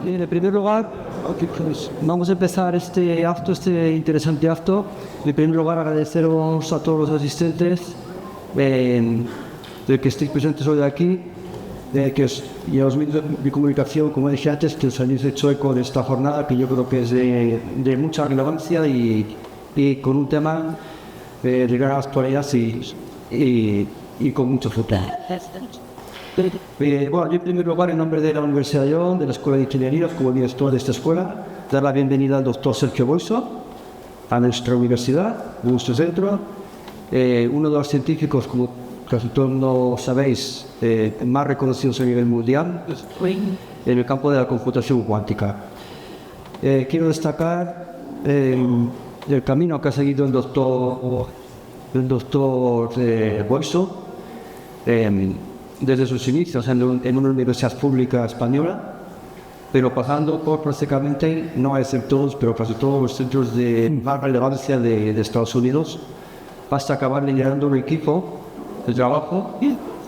en primer lugar, vamos a empezar este interesante acto. En primer lugar, agradeceros a todos los asistentes de que estéis presentes hoy aquí, y a los medios de comunicación, como dije antes, que os hayáis hecho eco de esta jornada, que yo creo que es de mucha relevancia y con un tema de gran actualidad y con mucho futuro. Bueno, yo en primer lugar, en nombre de la Universidad de León, de la Escuela de Ingeniería, como director de esta escuela, dar la bienvenida al doctor Sergio Boixo a nuestra universidad, a nuestro centro, uno de los científicos, como casi todos lo sabéis, más reconocidos a nivel mundial en el campo de la computación cuántica. Quiero destacar el camino que ha seguido el doctor Boixo desde sus inicios en una universidad pública española, pero pasando por prácticamente, no a decir todos, pero casi todos los centros de más relevancia de Estados Unidos, hasta acabar liderando un equipo de trabajo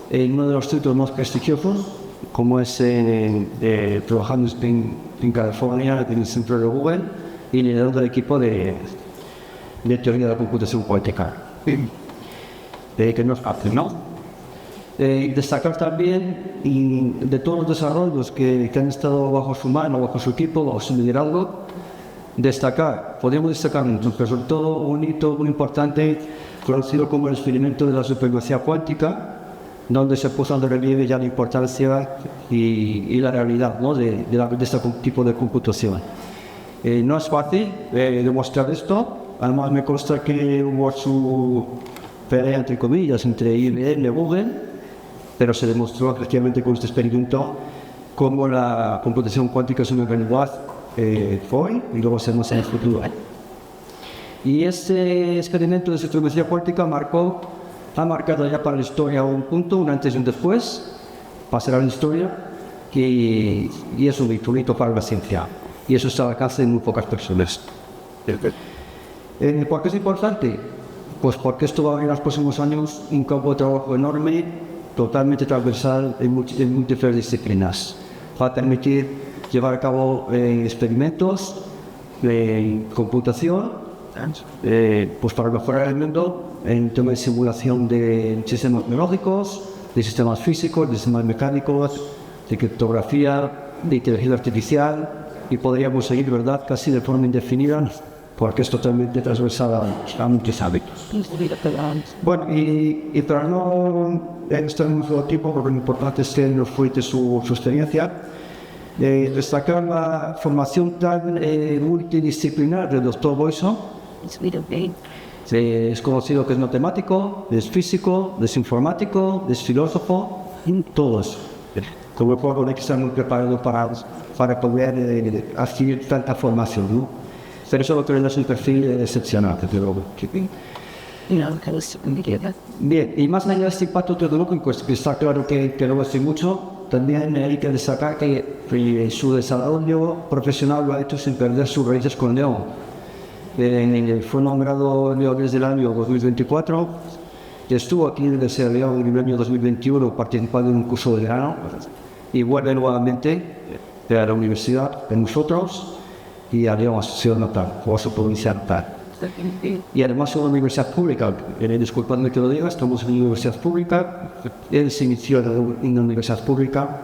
en uno de los centros más prestigiosos, como es trabajando en California, en el centro de Google, y liderando el equipo de teoría de la computación cuántica. Que no es fácil, ¿no? Destacar también de todos los desarrollos que han estado bajo su mano, bajo su equipo, bajo su liderazgo, podemos destacar pero sobre todo un hito muy importante conocido como el experimento de la supremacía cuántica, donde se puso en relieve ya la importancia y la realidad, ¿no? de este tipo de computación. No es fácil demostrar esto, además me consta que hubo su pelea, entre comillas, entre IBM y Google, pero se demostró efectivamente con este experimento cómo la computación cuántica es una realidad hoy y luego seremos en el futuro. Y este experimento de supremacía cuántica ha marcado ya para la historia un punto, un antes y un después, pasará a la historia, y es un hito para la ciencia. Y eso está al alcance de muy pocas personas. ¿Por qué es importante? Pues porque esto va a abrir en los próximos años un campo de trabajo enorme, totalmente transversal en múltiples disciplinas. Va a permitir llevar a cabo experimentos en computación, pues para mejorar el mundo en temas de simulación de sistemas biológicos, de sistemas físicos, de sistemas mecánicos, de criptografía, de inteligencia artificial, y podríamos seguir, ¿verdad?, casi de forma indefinida, porque es totalmente transversal a muchos ámbitos. Bueno, y para no estar en un tiempo, porque lo importante es que nos cuente su experiencia, destacar la formación tan multidisciplinar del doctor Boixo. Es conocido que es matemático, es físico, es informático, es filósofo, todo eso. Como puedo hay que estar muy preparado para poder adquirir tanta formación, ¿no? Pero eso lo que es un perfil excepcional, pero bien, y más allá de este impacto tecnológico, está claro que no va a ser mucho. También hay que destacar que su desarrollo profesional lo ha hecho sin perder sus raíces con León. Fue nombrado León desde el año 2024, estuvo aquí desde León en el año 2021 participando en un curso de verano, y vuelve nuevamente a la universidad de nosotros y a León, a su ciudad natal, o a su provincia natal. Y además es una universidad pública, disculpadme que lo diga, estamos en una universidad pública, él se inició en una universidad pública,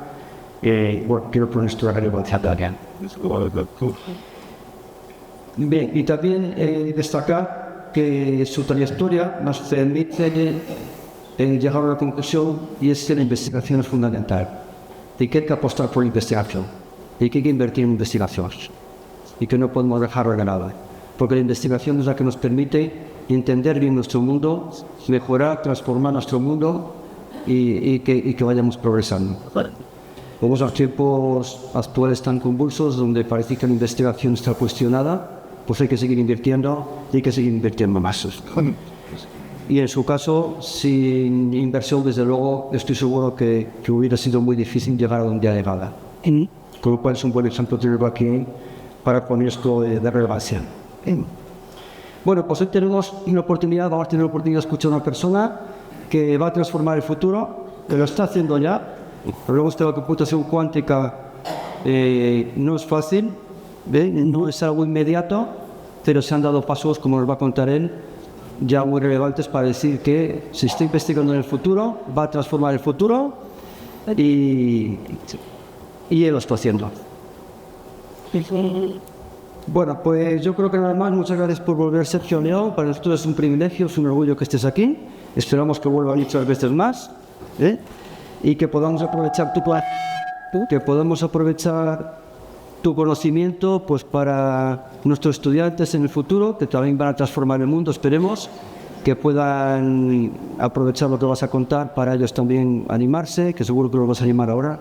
quiero poner nuestra relevancia también. Bien, y también destacar que su trayectoria nos permite llegar a la conclusión, y es que la investigación es fundamental, y que hay que apostar por la investigación, y que hay que invertir en investigación, y que no podemos dejar regalada, porque la investigación es la que nos permite entender bien nuestro mundo, mejorar, transformar nuestro mundo y que vayamos progresando. Vamos a tiempos actuales tan convulsos donde parece que la investigación está cuestionada, pues hay que seguir invirtiendo y hay que seguir invirtiendo más. Y en su caso, sin inversión, desde luego, estoy seguro que hubiera sido muy difícil llegar a donde ha llegado. Con lo cual es un buen ejemplo tenerlo aquí para poner esto de relevancia. Bueno, pues hoy tenemos una oportunidad, vamos a tener la oportunidad de escuchar a una persona que va a transformar el futuro, que lo está haciendo ya. Hablamos de la computación cuántica No es fácil, no es algo inmediato, pero se han dado pasos, como nos va a contar él, ya muy relevantes para decir que se está investigando en el futuro, va a transformar el futuro y él lo está haciendo. Bueno, pues yo creo que nada más. Muchas gracias por volver, Sergio León. Para nosotros es un privilegio, es un orgullo que estés aquí. Esperamos que vuelvan muchas veces más, y que podamos aprovechar tu conocimiento pues para nuestros estudiantes en el futuro, que también van a transformar el mundo. Esperemos que puedan aprovechar lo que vas a contar para ellos también animarse, que seguro que los vas a animar ahora,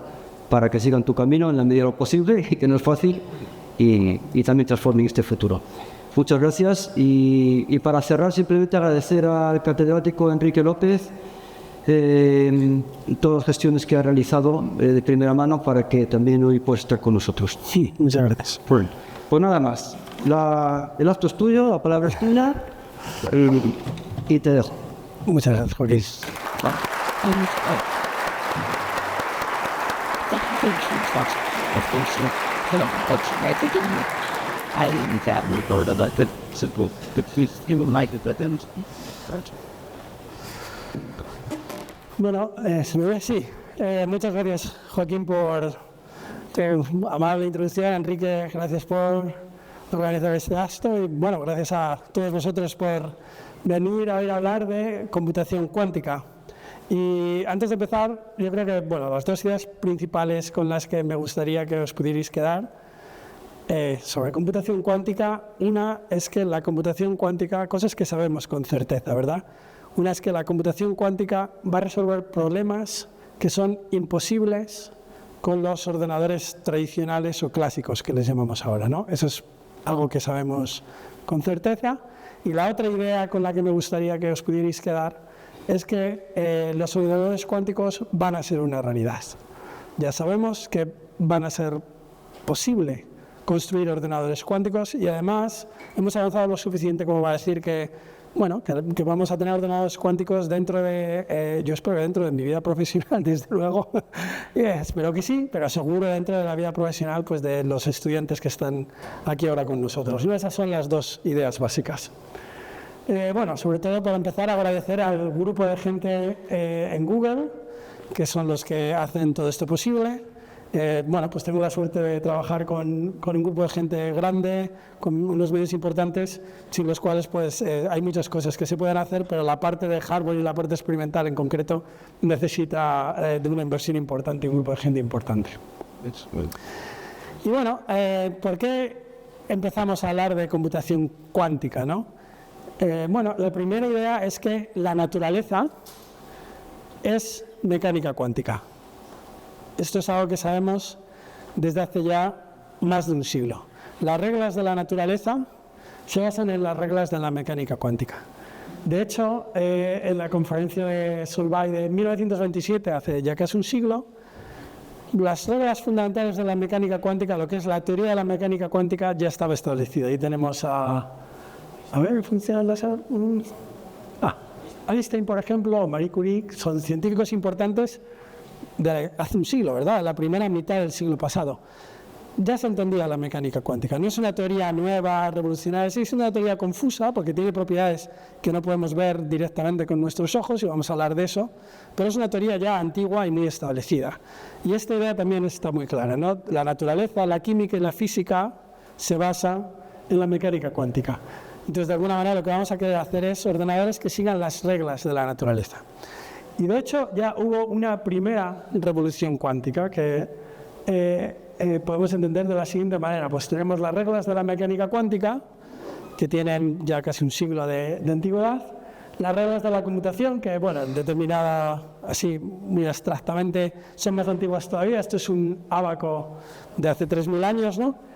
para que sigan tu camino en la medida de lo posible, y que no es fácil, y también transformen este futuro. Muchas gracias, y para cerrar simplemente agradecer al catedrático Enrique López todas las gestiones que ha realizado de primera mano para que también hoy pueda estar con nosotros. Sí, muchas gracias. Pues nada más, el acto es tuyo, la palabra es tuya, y te dejo. Muchas gracias, Joaquín. Bueno, se me ve así. Muchas gracias, Joaquín, por tu amable introducción. Enrique, gracias por organizar este acto. Y bueno, gracias a todos vosotros por venir a oír hablar de computación cuántica. Y antes de empezar, yo creo que las dos ideas principales con las que me gustaría que os pudierais quedar sobre computación cuántica, una es que la computación cuántica, cosas que sabemos con certeza, ¿verdad? Una es que la computación cuántica va a resolver problemas que son imposibles con los ordenadores tradicionales o clásicos que les llamamos ahora, ¿no? Eso es algo que sabemos con certeza. Y la otra idea con la que me gustaría que os pudierais quedar es que los ordenadores cuánticos van a ser una realidad. Ya sabemos que van a ser posible construir ordenadores cuánticos, y además hemos avanzado lo suficiente como para decir que vamos a tener ordenadores cuánticos dentro de, yo espero que dentro de mi vida profesional, desde luego, espero que sí, pero seguro dentro de la vida profesional pues de los estudiantes que están aquí ahora con nosotros. Y esas son las dos ideas básicas. Sobre todo para empezar, agradecer al grupo de gente en Google, que son los que hacen todo esto posible. Pues tengo la suerte de trabajar con un grupo de gente grande, con unos medios importantes, sin los cuales pues hay muchas cosas que se pueden hacer, pero la parte de hardware y la parte experimental en concreto necesita de una inversión importante y un grupo de gente importante. Y ¿por qué empezamos a hablar de computación cuántica, no? La primera idea es que la naturaleza es mecánica cuántica. Esto es algo que sabemos desde hace ya más de un siglo. Las reglas de la naturaleza se basan en las reglas de la mecánica cuántica. De hecho, en la conferencia de Solvay de 1927, hace ya casi un siglo, las reglas fundamentales de la mecánica cuántica, lo que es la teoría de la mecánica cuántica, ya estaba establecida. Ahí tenemos a ver, ¿funcionan las...? Einstein, por ejemplo, o Marie Curie, son científicos importantes de hace un siglo, ¿verdad? La primera mitad del siglo pasado. Ya se entendía la mecánica cuántica. No es una teoría nueva, revolucionaria, sí es una teoría confusa porque tiene propiedades que no podemos ver directamente con nuestros ojos, y vamos a hablar de eso, pero es una teoría ya antigua y muy establecida. Y esta idea también está muy clara, ¿no? La naturaleza, la química y la física se basan en la mecánica cuántica. Entonces, de alguna manera, lo que vamos a querer hacer es ordenadores que sigan las reglas de la naturaleza. Y de hecho, ya hubo una primera revolución cuántica que podemos entender de la siguiente manera. Pues tenemos las reglas de la mecánica cuántica, que tienen ya casi un siglo de antigüedad. Las reglas de la computación, que, determinada así muy abstractamente, son más antiguas todavía. Esto es un ábaco de hace 3.000 años, ¿no?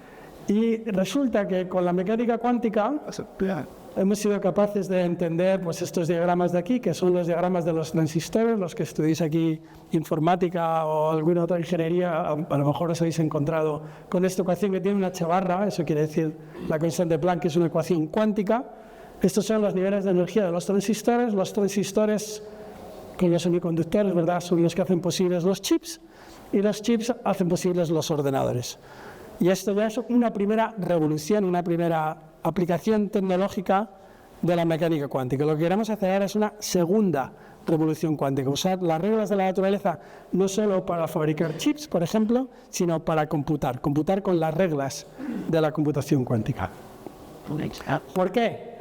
Y resulta que con la mecánica cuántica hemos sido capaces de entender pues, estos diagramas de aquí, que son los diagramas de los transistores. Los que estudiéis aquí informática o alguna otra ingeniería, a lo mejor os habéis encontrado con esta ecuación que tiene una h barra, eso quiere decir la constante de Planck, que es una ecuación cuántica. Estos son los niveles de energía de los transistores con los semiconductores, ¿verdad?, son los que hacen posibles los chips. y los chips hacen posibles los ordenadores. Y esto ya es una primera revolución, una primera aplicación tecnológica de la mecánica cuántica. Lo que queremos hacer ahora es una segunda revolución cuántica, usar las reglas de la naturaleza no solo para fabricar chips, por ejemplo, sino para computar con las reglas de la computación cuántica. ¿Por qué?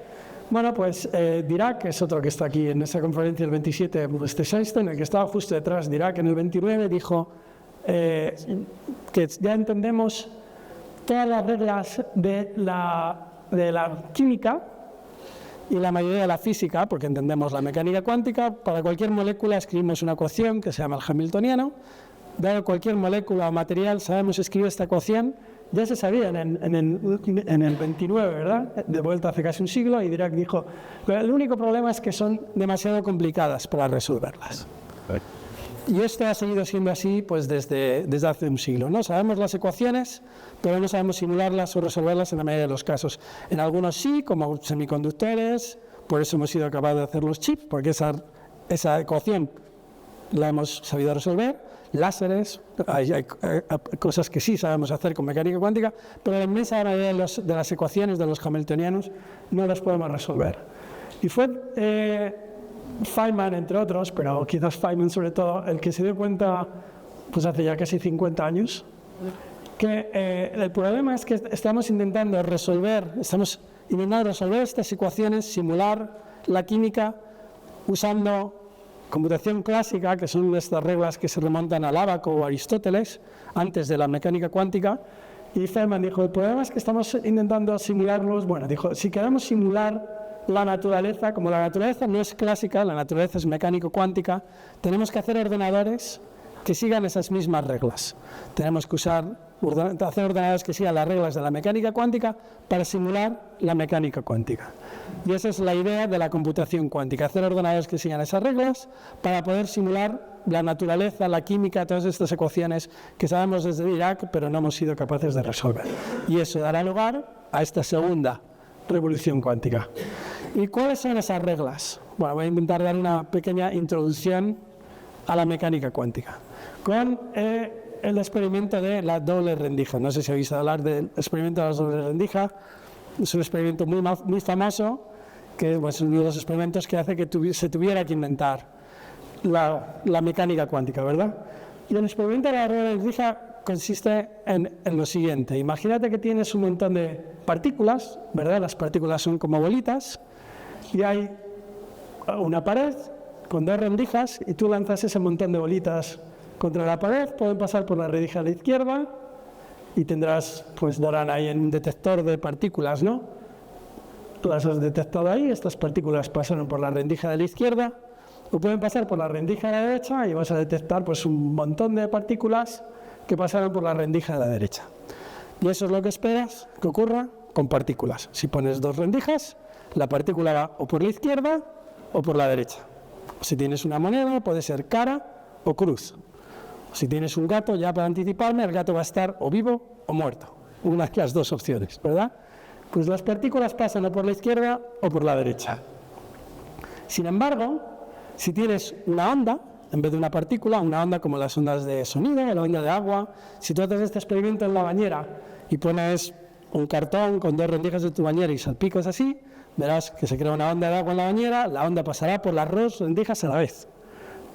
Bueno, pues Dirac, que es otro que está aquí en esa conferencia el 27, este Einstein, el que estaba justo detrás, Dirac en el 29 dijo que ya entendemos todas las reglas de la química y la mayoría de la física, porque entendemos la mecánica cuántica. Para cualquier molécula escribimos una ecuación que se llama el Hamiltoniano. Dado cualquier molécula o material, sabemos escribir esta ecuación. Ya se sabía en el 29, ¿verdad? De vuelta hace casi un siglo, y Dirac dijo, el único problema es que son demasiado complicadas para resolverlas. Y esto ha seguido siendo así pues desde hace un siglo, ¿no? Sabemos las ecuaciones, pero no sabemos simularlas o resolverlas en la mayoría de los casos. En algunos sí, como semiconductores, por eso hemos sido capaces de hacer los chips, porque esa ecuación la hemos sabido resolver. Láseres, hay cosas que sí sabemos hacer con mecánica cuántica, pero la inmensa mayoría de las ecuaciones de los hamiltonianos no las podemos resolver. Y fue Feynman, entre otros, pero quizás Feynman sobre todo, el que se dio cuenta, pues hace ya casi 50 años, que el problema es que estamos intentando resolver estas ecuaciones, simular la química usando computación clásica, que son estas reglas que se remontan al Ábaco o a Aristóteles, antes de la mecánica cuántica. Y Feynman dijo, el problema es que estamos intentando simularlos. Bueno, dijo, si queremos simular la naturaleza, como la naturaleza no es clásica, la naturaleza es mecánico-cuántica, tenemos que hacer ordenadores que sigan esas mismas reglas. Tenemos que hacer ordenadores que sigan las reglas de la mecánica cuántica para simular la mecánica cuántica. Y esa es la idea de la computación cuántica, hacer ordenadores que sigan esas reglas para poder simular la naturaleza, la química, todas estas ecuaciones que sabemos desde Dirac, pero no hemos sido capaces de resolver. Y eso dará lugar a esta segunda revolución cuántica. ¿Y cuáles son esas reglas? Bueno, voy a intentar dar una pequeña introducción a la mecánica cuántica con el experimento de la doble rendija. No sé si habéis oído hablar del experimento de la doble rendija. Es un experimento muy famoso, que es uno de los experimentos que hace que se tuviera que inventar la mecánica cuántica, ¿verdad? Y el experimento de la doble rendija consiste en lo siguiente. Imagínate que tienes un montón de partículas, ¿verdad? Las partículas son como bolitas, y hay una pared con dos rendijas, y tú lanzas ese montón de bolitas contra la pared. Pueden pasar por la rendija de la izquierda y darán ahí en un detector de partículas, ¿no? Tú las has detectado ahí, estas partículas pasaron por la rendija de la izquierda, o pueden pasar por la rendija de la derecha y vas a detectar pues un montón de partículas que pasaron por la rendija de la derecha. Y eso es lo que esperas que ocurra con partículas. Si pones dos rendijas, la partícula va o por la izquierda o por la derecha. Si tienes una moneda, puede ser cara o cruz. Si tienes un gato, ya para anticiparme, el gato va a estar o vivo o muerto. Una de las dos opciones, ¿verdad? Pues las partículas pasan o por la izquierda o por la derecha. Sin embargo, si tienes una onda, en vez de una partícula, una onda como las ondas de sonido o la onda de agua, si tú haces este experimento en la bañera y pones un cartón con dos rendijas de tu bañera y salpicas así, verás que se crea una onda de agua en la bañera, la onda pasará por las dos rendijas a la vez.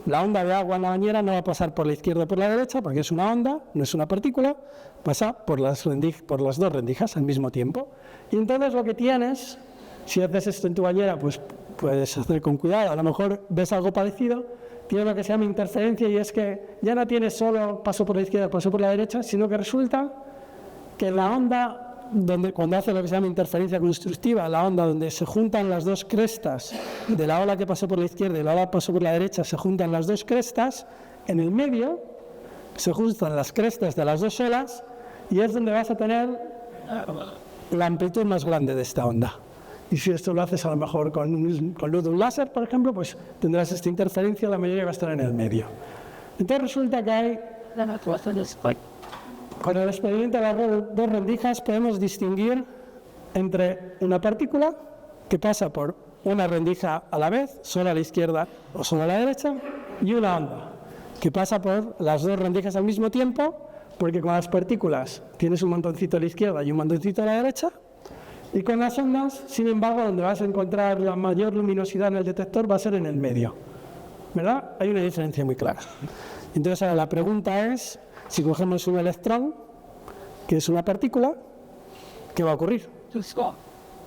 La onda de agua en la bañera no va a pasar por la izquierda o por la derecha, porque es una onda, no es una partícula, pasa por las dos rendijas al mismo tiempo. Y entonces lo que tienes, si haces esto en tu bañera, pues puedes hacer con cuidado, a lo mejor ves algo parecido, tiene lo que se llama interferencia, y es que ya no tienes solo paso por la izquierda, paso por la derecha, sino que resulta que la onda, cuando hace lo que se llama interferencia constructiva, la onda donde se juntan las dos crestas de la ola que pasó por la izquierda y la ola que pasó por la derecha, se juntan las dos crestas, en el medio se juntan las crestas de las dos olas, y es donde vas a tener la amplitud más grande de esta onda. Y si esto lo haces a lo mejor con luz de un láser, por ejemplo, pues tendrás esta interferencia, la mayoría va a estar en el medio. Entonces resulta que hay... Con el experimento de las dos rendijas podemos distinguir entre una partícula que pasa por una rendija a la vez, solo a la izquierda o solo a la derecha, y una onda. que pasa por las dos rendijas al mismo tiempo, porque con las partículas tienes un montoncito a la izquierda y un montoncito a la derecha, y con las ondas, sin embargo, donde vas a encontrar la mayor luminosidad en el detector va a ser en el medio, ¿verdad? Hay una diferencia muy clara. Entonces ahora la pregunta es, si cogemos un electrón, que es una partícula, ¿qué va a ocurrir?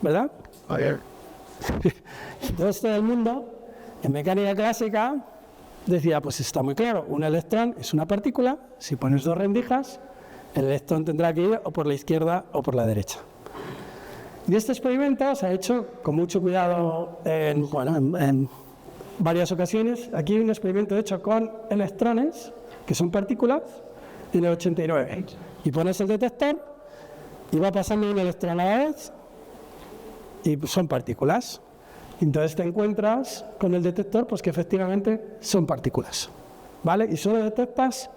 ¿Verdad? Entonces todo el mundo, en mecánica clásica, decía, pues está muy claro, un electrón es una partícula, si pones dos rendijas, el electrón tendrá que ir o por la izquierda o por la derecha. Y este experimento se ha hecho con mucho cuidado en varias ocasiones. Aquí hay un experimento hecho con electrones, que son partículas, en el 89. Y pones el detector y va pasando un electrón a la vez y son partículas. Entonces te encuentras con el detector pues que efectivamente son partículas, ¿vale? Y solo detectas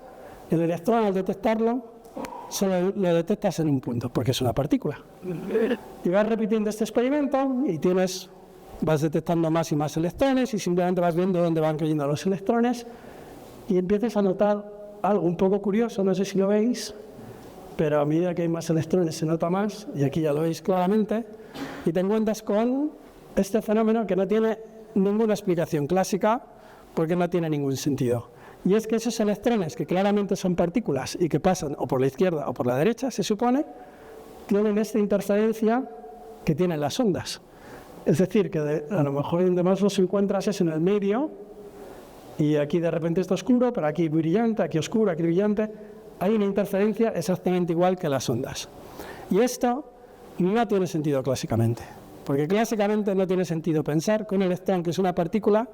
el electrón al detectarlo, solo lo detectas en un punto, porque es una partícula. Y vas repitiendo este experimento y vas detectando más y más electrones y simplemente vas viendo dónde van cayendo los electrones y empiezas a notar algo un poco curioso, no sé si lo veis, pero a medida que hay más electrones se nota más, y aquí ya lo veis claramente, y te encuentras con este fenómeno que no tiene ninguna explicación clásica porque no tiene ningún sentido. Y es que esos electrones, que claramente son partículas y que pasan o por la izquierda o por la derecha, se supone, tienen esta interferencia que tienen las ondas. Es decir, que a lo mejor donde más los encuentras es en el medio, y aquí de repente está oscuro, pero aquí brillante, aquí oscuro, aquí brillante. Hay una interferencia exactamente igual que las ondas. Y esto no tiene sentido clásicamente, porque clásicamente no tiene sentido pensar que un electrón, que es una partícula,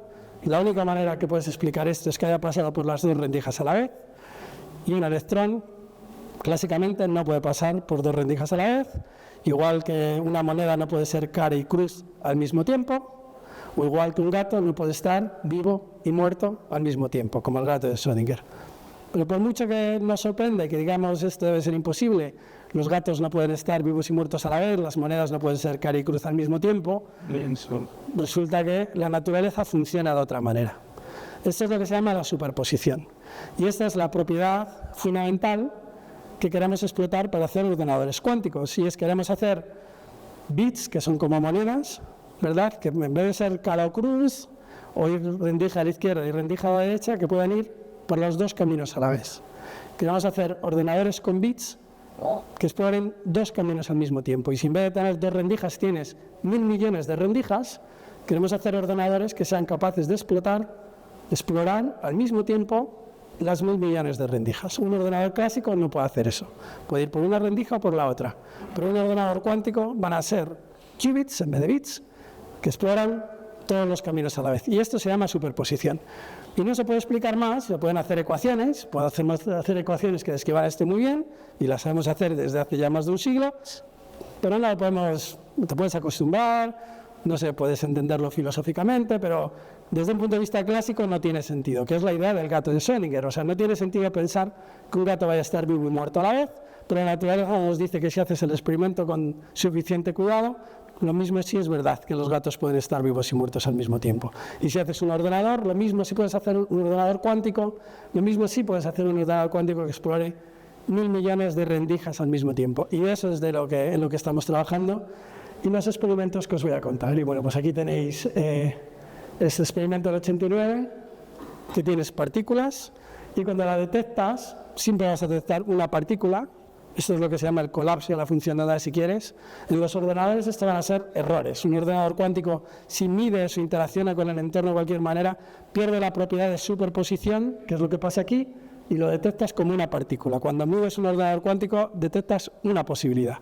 y la única manera que puedes explicar esto es que haya pasado por las dos rendijas a la vez, y un electrón clásicamente no puede pasar por dos rendijas a la vez, igual que una moneda no puede ser cara y cruz al mismo tiempo, o igual que un gato no puede estar vivo y muerto al mismo tiempo, como el gato de Schrödinger. Pero por mucho que nos sorprende que digamos esto debe ser imposible, los gatos no pueden estar vivos y muertos a la vez, las monedas no pueden ser cara y cruz al mismo tiempo, resulta que la naturaleza funciona de otra manera. Esto es lo que se llama la superposición. Y esta es la propiedad fundamental que queremos explotar para hacer ordenadores cuánticos. Si queremos hacer bits, que son como monedas, ¿verdad? Que en vez de ser cara o cruz, o ir rendija a la izquierda y rendija a la derecha, que puedan ir por los dos caminos a la vez. Queremos hacer ordenadores con bits que exploren dos caminos al mismo tiempo. Y si en vez de tener dos rendijas tienes 1000 millones de rendijas, queremos hacer ordenadores que sean capaces de explorar al mismo tiempo las 1000 millones de rendijas. Un ordenador clásico no puede hacer eso. Puede ir por una rendija o por la otra. Pero un ordenador cuántico van a ser qubits en vez de bits, que exploran todos los caminos a la vez. Y esto se llama superposición. Y no se puede explicar más, se pueden hacer ecuaciones, puedo hacer ecuaciones que describan esto muy bien, y las sabemos hacer desde hace ya más de un siglo, pero no te puedes acostumbrar, no sé, puedes entenderlo filosóficamente, pero desde un punto de vista clásico no tiene sentido, que es la idea del gato de Schrödinger. O sea, no tiene sentido pensar que un gato vaya a estar vivo y muerto a la vez, pero la naturaleza nos dice que si haces el experimento con suficiente cuidado, lo mismo sí es verdad que los gatos pueden estar vivos y muertos al mismo tiempo. Y si haces un ordenador, lo mismo si puedes hacer un ordenador cuántico, lo mismo sí puedes hacer un ordenador cuántico que explore 1000 millones de rendijas al mismo tiempo. Y eso es en lo que estamos trabajando y los experimentos que os voy a contar. Y bueno, pues aquí tenéis este experimento del 89, que tienes partículas, y cuando la detectas, siempre vas a detectar una partícula. Esto es lo que se llama el colapso de la función de onda, si quieres. En los ordenadores esto van a ser errores. Un ordenador cuántico, si mide o interacciona con el entorno de cualquier manera, pierde la propiedad de superposición, que es lo que pasa aquí, y lo detectas como una partícula. Cuando mides un ordenador cuántico, detectas una posibilidad.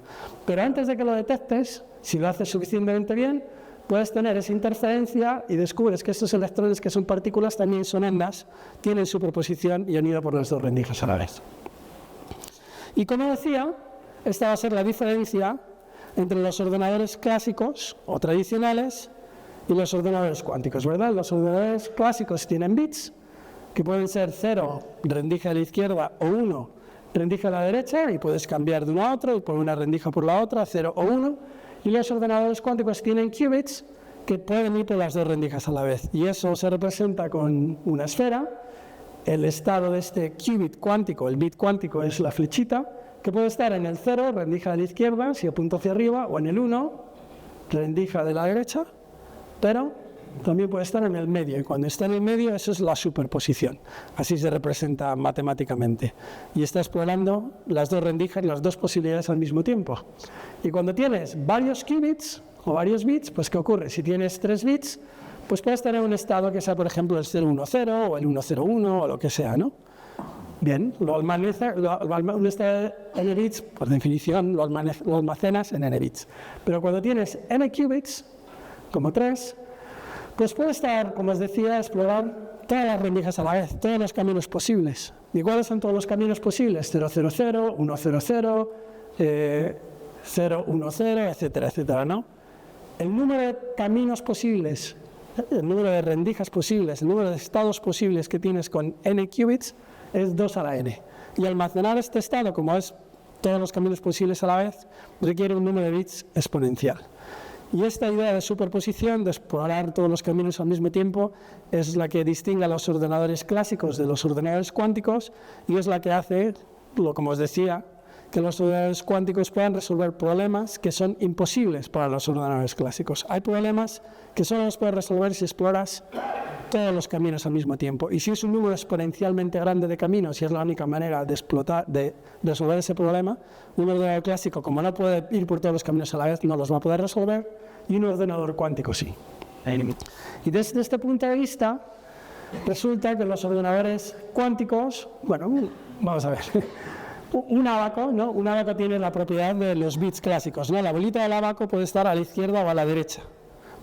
Pero antes de que lo detectes, si lo haces suficientemente bien, puedes tener esa interferencia y descubres que estos electrones, que son partículas, también son ondas, tienen superposición y han ido por las dos rendijas a la vez. Y como decía, esta va a ser la diferencia entre los ordenadores clásicos o tradicionales y los ordenadores cuánticos, ¿verdad? Los ordenadores clásicos tienen bits, que pueden ser 0, rendija a la izquierda, o 1, rendija a la derecha, y puedes cambiar de uno a otro, y por una rendija por la otra, 0 o 1. Y los ordenadores cuánticos tienen qubits, que pueden ir por las dos rendijas a la vez. Y eso se representa con una esfera, el estado de este qubit cuántico, el bit cuántico es la flechita, que puede estar en el 0, rendija de la izquierda, si apunto hacia arriba, o en el 1, rendija de la derecha, pero también puede estar en el medio, y cuando está en el medio eso es la superposición, así se representa matemáticamente, y está explorando las dos rendijas y las dos posibilidades al mismo tiempo. Y cuando tienes varios qubits o varios bits, pues ¿qué ocurre? Si tienes 3 bits, pues puedes tener un estado que sea, por ejemplo, el 010 o el 101 o lo que sea, ¿no? Bien, un estado en bits, por definición, lo almacenas en n bits. Pero cuando tienes n qubits, como 3, pues puede estar, como os decía, explorar todas las rendijas a la vez, todos los caminos posibles. ¿Y cuáles son todos los caminos posibles? 000, 100, 010, etcétera, etcétera, ¿no? El número de caminos posibles, el número de rendijas posibles, el número de estados posibles que tienes con n qubits es 2 a la n. Y almacenar este estado, como es todos los caminos posibles a la vez, requiere un número de bits exponencial. Y esta idea de superposición, de explorar todos los caminos al mismo tiempo, es la que distingue a los ordenadores clásicos de los ordenadores cuánticos y es la que hace, como os decía, que los ordenadores cuánticos puedan resolver problemas que son imposibles para los ordenadores clásicos. Hay problemas que solo los puedes resolver si exploras todos los caminos al mismo tiempo. Y si es un número exponencialmente grande de caminos y es la única manera de resolver ese problema, un ordenador clásico, como no puede ir por todos los caminos a la vez, no los va a poder resolver, y un ordenador cuántico sí. Y desde este punto de vista, resulta que los ordenadores cuánticos, bueno, vamos a ver, un ábaco, ¿no? Un ábaco tiene la propiedad de los bits clásicos, ¿no? La bolita del ábaco puede estar a la izquierda o a la derecha.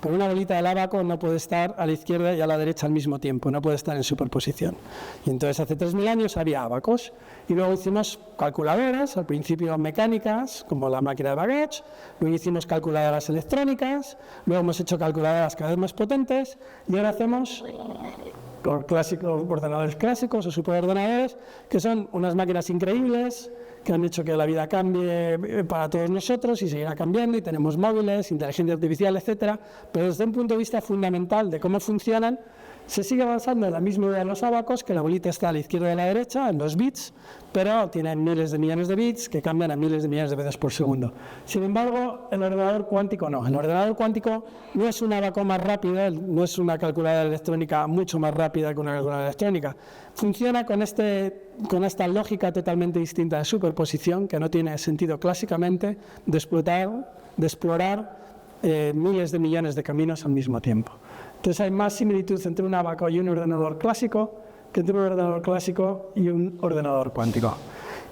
Pero una bolita del ábaco no puede estar a la izquierda y a la derecha al mismo tiempo, no puede estar en superposición. Y entonces hace 3000 años había ábacos y luego hicimos calculadoras, al principio mecánicas, como la máquina de Babbage, luego hicimos calculadoras electrónicas, luego hemos hecho calculadoras cada vez más potentes y ahora hacemos ordenadores clásicos o superordenadores, que son unas máquinas increíbles, que han hecho que la vida cambie para todos nosotros y seguirá cambiando, y tenemos móviles, inteligencia artificial, etcétera, pero desde un punto de vista fundamental de cómo funcionan, se sigue avanzando en la misma idea de los ábacos, que la bolita está a la izquierda y a la derecha, en los bits, pero tienen miles de millones de bits que cambian a miles de millones de veces por segundo. Sin embargo, el ordenador cuántico no. El ordenador cuántico no es un ábaco más rápido, no es una calculadora electrónica mucho más rápida que una calculadora electrónica. Funciona con esta lógica totalmente distinta de superposición, que no tiene sentido clásicamente, de explorar miles de millones de caminos al mismo tiempo. Entonces hay más similitud entre un ábaco y un ordenador clásico que entre un ordenador clásico y un ordenador cuántico.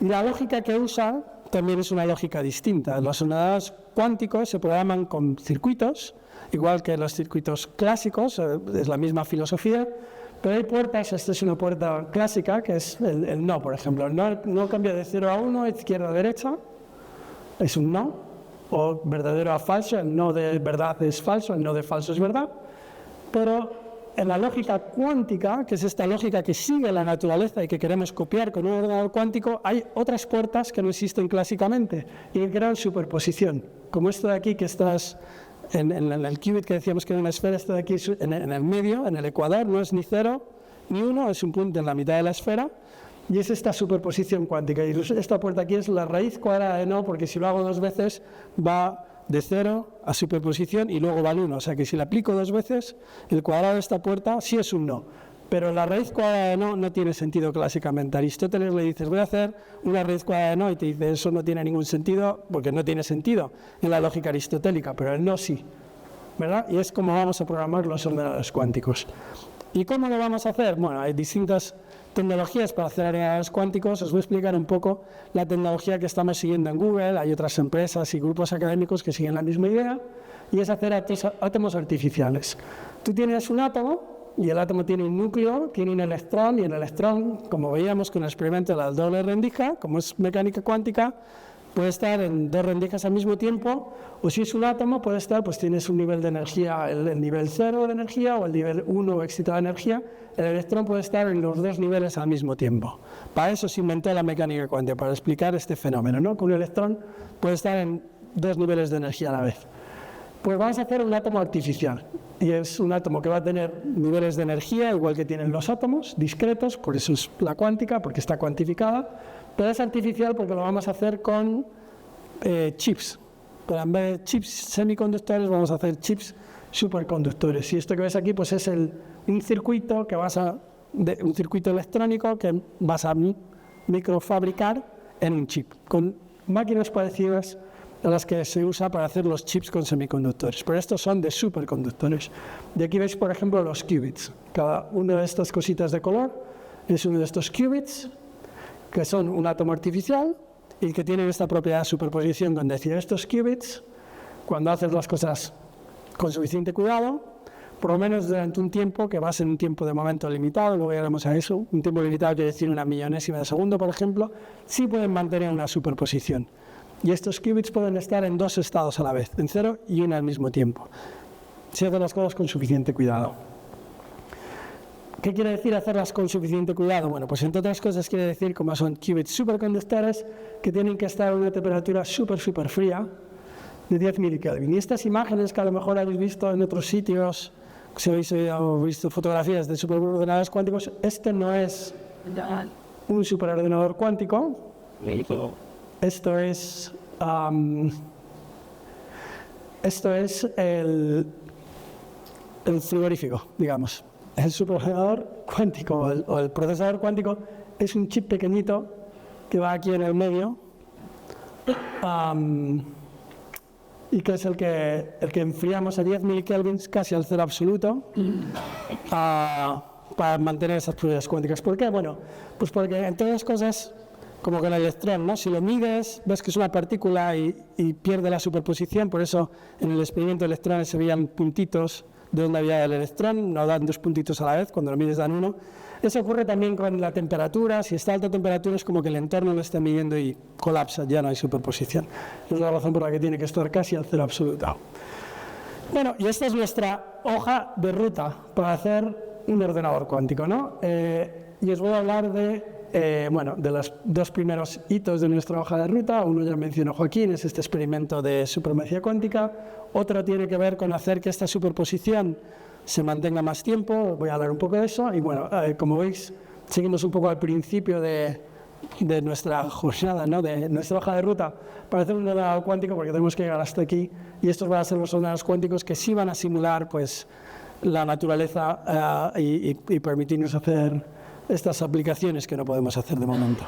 Y la lógica que usa también es una lógica distinta. Los ordenadores cuánticos se programan con circuitos, igual que los circuitos clásicos, es la misma filosofía, pero hay puertas. Esta es una puerta clásica, que es el no, por ejemplo. El no cambia de 0 a 1, izquierda a derecha, es un no, o verdadero a falso, el no de verdad es falso, el no de falso es verdad. Pero en la lógica cuántica, que es esta lógica que sigue la naturaleza y que queremos copiar con un ordenador cuántico, hay otras puertas que no existen clásicamente y que crean superposición, como esto de aquí que estás en el qubit, que decíamos que era una esfera. Esto de aquí en el medio, en el ecuador, no es ni 0 ni 1, es un punto en la mitad de la esfera, y es esta superposición cuántica. Y esta puerta aquí es la raíz cuadrada de no, porque si lo hago 2 veces va de 0 a superposición y luego va al 1, o sea que si le aplico 2 veces, el cuadrado de esta puerta sí es un no, pero la raíz cuadrada de no tiene sentido clásicamente. A Aristóteles le dices, voy a hacer una raíz cuadrada de no, y te dice, eso no tiene ningún sentido, porque no tiene sentido en la lógica aristotélica, pero el no sí, ¿verdad? Y es como vamos a programar los ordenadores cuánticos. ¿Y cómo lo vamos a hacer? Bueno, hay distintas tecnologías para hacer ordenadores cuánticos. Os voy a explicar un poco la tecnología que estamos siguiendo en Google. Hay otras empresas y grupos académicos que siguen la misma idea, y es hacer átomos artificiales. Tú tienes un átomo y el átomo tiene un núcleo, tiene un electrón, y el electrón, como veíamos con el experimento de la doble rendija, como es mecánica cuántica, puede estar en 2 rendijas al mismo tiempo, o si es un átomo puede estar, pues tienes un nivel de energía, el nivel 0 de energía o el nivel 1 excitado de energía. El electrón puede estar en los 2 niveles al mismo tiempo. Para eso se inventó la mecánica cuántica, para explicar este fenómeno, ¿no? Que un electrón puede estar en 2 niveles de energía a la vez. Pues vamos a hacer un átomo artificial. Y es un átomo que va a tener niveles de energía, igual que tienen los átomos, discretos, por eso es la cuántica, porque está cuantificada, pero es artificial porque lo vamos a hacer con chips. Pero en vez de chips semiconductores vamos a hacer chips superconductores. Y esto que ves aquí pues es un circuito un circuito electrónico que vas a microfabricar en un chip, con máquinas parecidas a las que se usa para hacer los chips con semiconductores, pero estos son de superconductores. Y aquí veis, por ejemplo, los qubits. Cada una de estas cositas de color es uno de estos qubits, que son un átomo artificial y que tienen esta propiedad de superposición, donde decir estos qubits, cuando haces las cosas con suficiente cuidado, por lo menos durante un tiempo, que va a ser un tiempo de momento limitado, luego llegaremos a eso, un tiempo limitado quiere decir una millonésima de segundo, por ejemplo, sí pueden mantener una superposición. Y estos qubits pueden estar en dos estados a la vez, en 0 y 1 al mismo tiempo. Si hacen las cosas con suficiente cuidado. ¿Qué quiere decir hacerlas con suficiente cuidado? Bueno, pues entre otras cosas quiere decir, como son qubits superconductores, que tienen que estar a una temperatura súper fría, de 10 milikelvin. Y estas imágenes que a lo mejor habéis visto en otros sitios, si habéis visto fotografías de superordenadores cuánticos, este no es un superordenador cuántico. Esto es el frigorífico, digamos. El superordenador cuántico o el procesador cuántico es un chip pequeñito que va aquí en el medio y que es el que enfriamos a 10 milikelvins, casi al cero absoluto, para mantener esas propiedades cuánticas. ¿Por qué? Bueno, pues porque entre otras cosas, como con el electrón, ¿no? Si lo mides, ves que es una partícula y pierde la superposición, por eso en el experimento de electrones se veían puntitos de donde había el electrón, no dan dos puntitos a la vez, cuando lo mides dan uno. Eso ocurre también con la temperatura, si está a alta temperatura es como que el entorno lo está midiendo y colapsa, ya no hay superposición. Es la razón por la que tiene que estar casi al cero absoluto. Bueno, y esta es nuestra hoja de ruta para hacer un ordenador cuántico, ¿no? Y os voy a hablar de los dos primeros hitos de nuestra hoja de ruta. Uno ya mencionó Joaquín, es este experimento de supremacía cuántica. Otro tiene que ver con hacer que esta superposición se mantenga más tiempo. Voy a hablar un poco de eso. Y bueno, como veis, seguimos un poco al principio de nuestra jornada, ¿no? De nuestra hoja de ruta para hacer un ordenador cuántico, porque tenemos que llegar hasta aquí. Y estos van a ser los ordenadores cuánticos que sí van a simular pues, la naturaleza y permitirnos hacer estas aplicaciones que no podemos hacer de momento.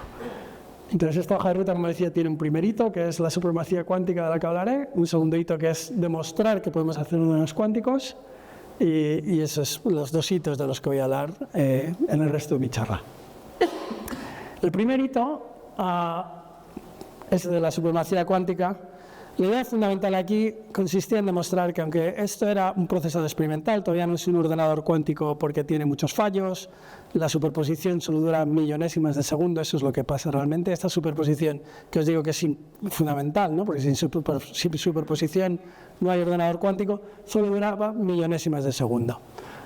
Entonces esta hoja de ruta, como decía, tiene un primer hito, que es la supremacía cuántica de la que hablaré, un segundo hito que es demostrar que podemos hacer ordenadores cuánticos, y esos son los dos hitos de los que voy a hablar en el resto de mi charla. El primer hito es de la supremacía cuántica. La idea fundamental aquí consistía en demostrar que aunque esto era un proceso experimental, todavía no es un ordenador cuántico porque tiene muchos fallos, la superposición solo dura millonésimas de segundo, eso es lo que pasa realmente. Esta superposición, que os digo que es fundamental, ¿no? Porque sin superposición no hay ordenador cuántico, solo duraba millonésimas de segundo.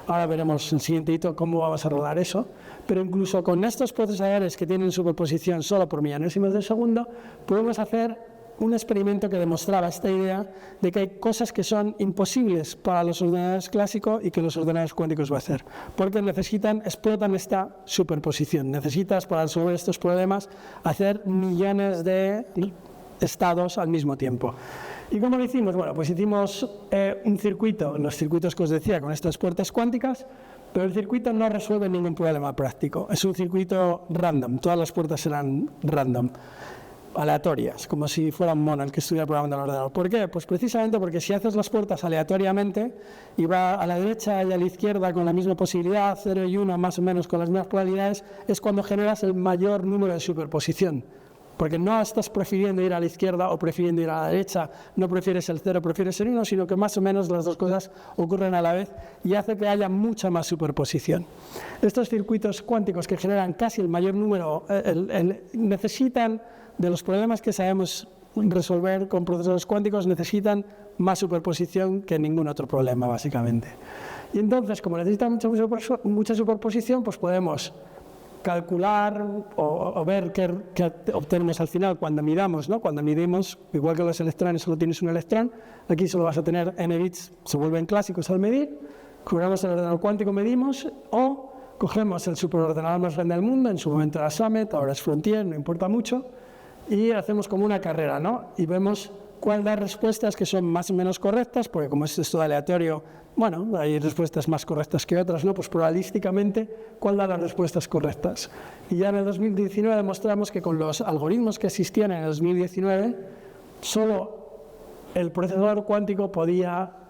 Ahora veremos en el siguiente hito cómo vamos a rodar eso, pero incluso con estos procesadores que tienen superposición solo por millonésimas de segundo, podemos hacer un experimento que demostraba esta idea de que hay cosas que son imposibles para los ordenadores clásicos y que los ordenadores cuánticos va a hacer, porque explotan esta superposición. Necesitas, para resolver estos problemas, hacer millones de estados al mismo tiempo. ¿Y cómo lo hicimos? Bueno, pues hicimos un circuito, los circuitos que os decía, con estas puertas cuánticas, pero el circuito no resuelve ningún problema práctico. Es un circuito random, todas las puertas serán random, aleatorias, como si fuera un mono el que estuviera programando el ordenador. ¿Por qué? Pues precisamente porque si haces las puertas aleatoriamente y va a la derecha y a la izquierda con la misma posibilidad, 0 y 1 más o menos con las mismas probabilidades, es cuando generas el mayor número de superposición. Porque no estás prefiriendo ir a la izquierda o prefiriendo ir a la derecha, no prefieres el 0, prefieres el 1, sino que más o menos las dos cosas ocurren a la vez y hace que haya mucha más superposición. Estos circuitos cuánticos que generan casi el mayor número, necesitan, de los problemas que sabemos resolver con procesadores cuánticos, necesitan más superposición que ningún otro problema, básicamente. Y entonces, como necesitan mucha superposición, pues podemos calcular o ver qué obtenemos al final cuando midamos, ¿no? Cuando midimos, igual que los electrones solo tienes un electrón, aquí solo vas a tener n bits, se vuelven clásicos al medir, cogemos el ordenador cuántico, medimos, o cogemos el superordenador más grande del mundo, en su momento era Summit, ahora es Frontier, no importa mucho, y hacemos como una carrera, ¿no? Y vemos cuál da respuestas que son más o menos correctas, porque como es esto aleatorio, bueno, hay respuestas más correctas que otras, ¿no? Pues probabilísticamente, ¿cuál da las respuestas correctas? Y ya en el 2019 demostramos que con los algoritmos que existían en el 2019, solo el procesador cuántico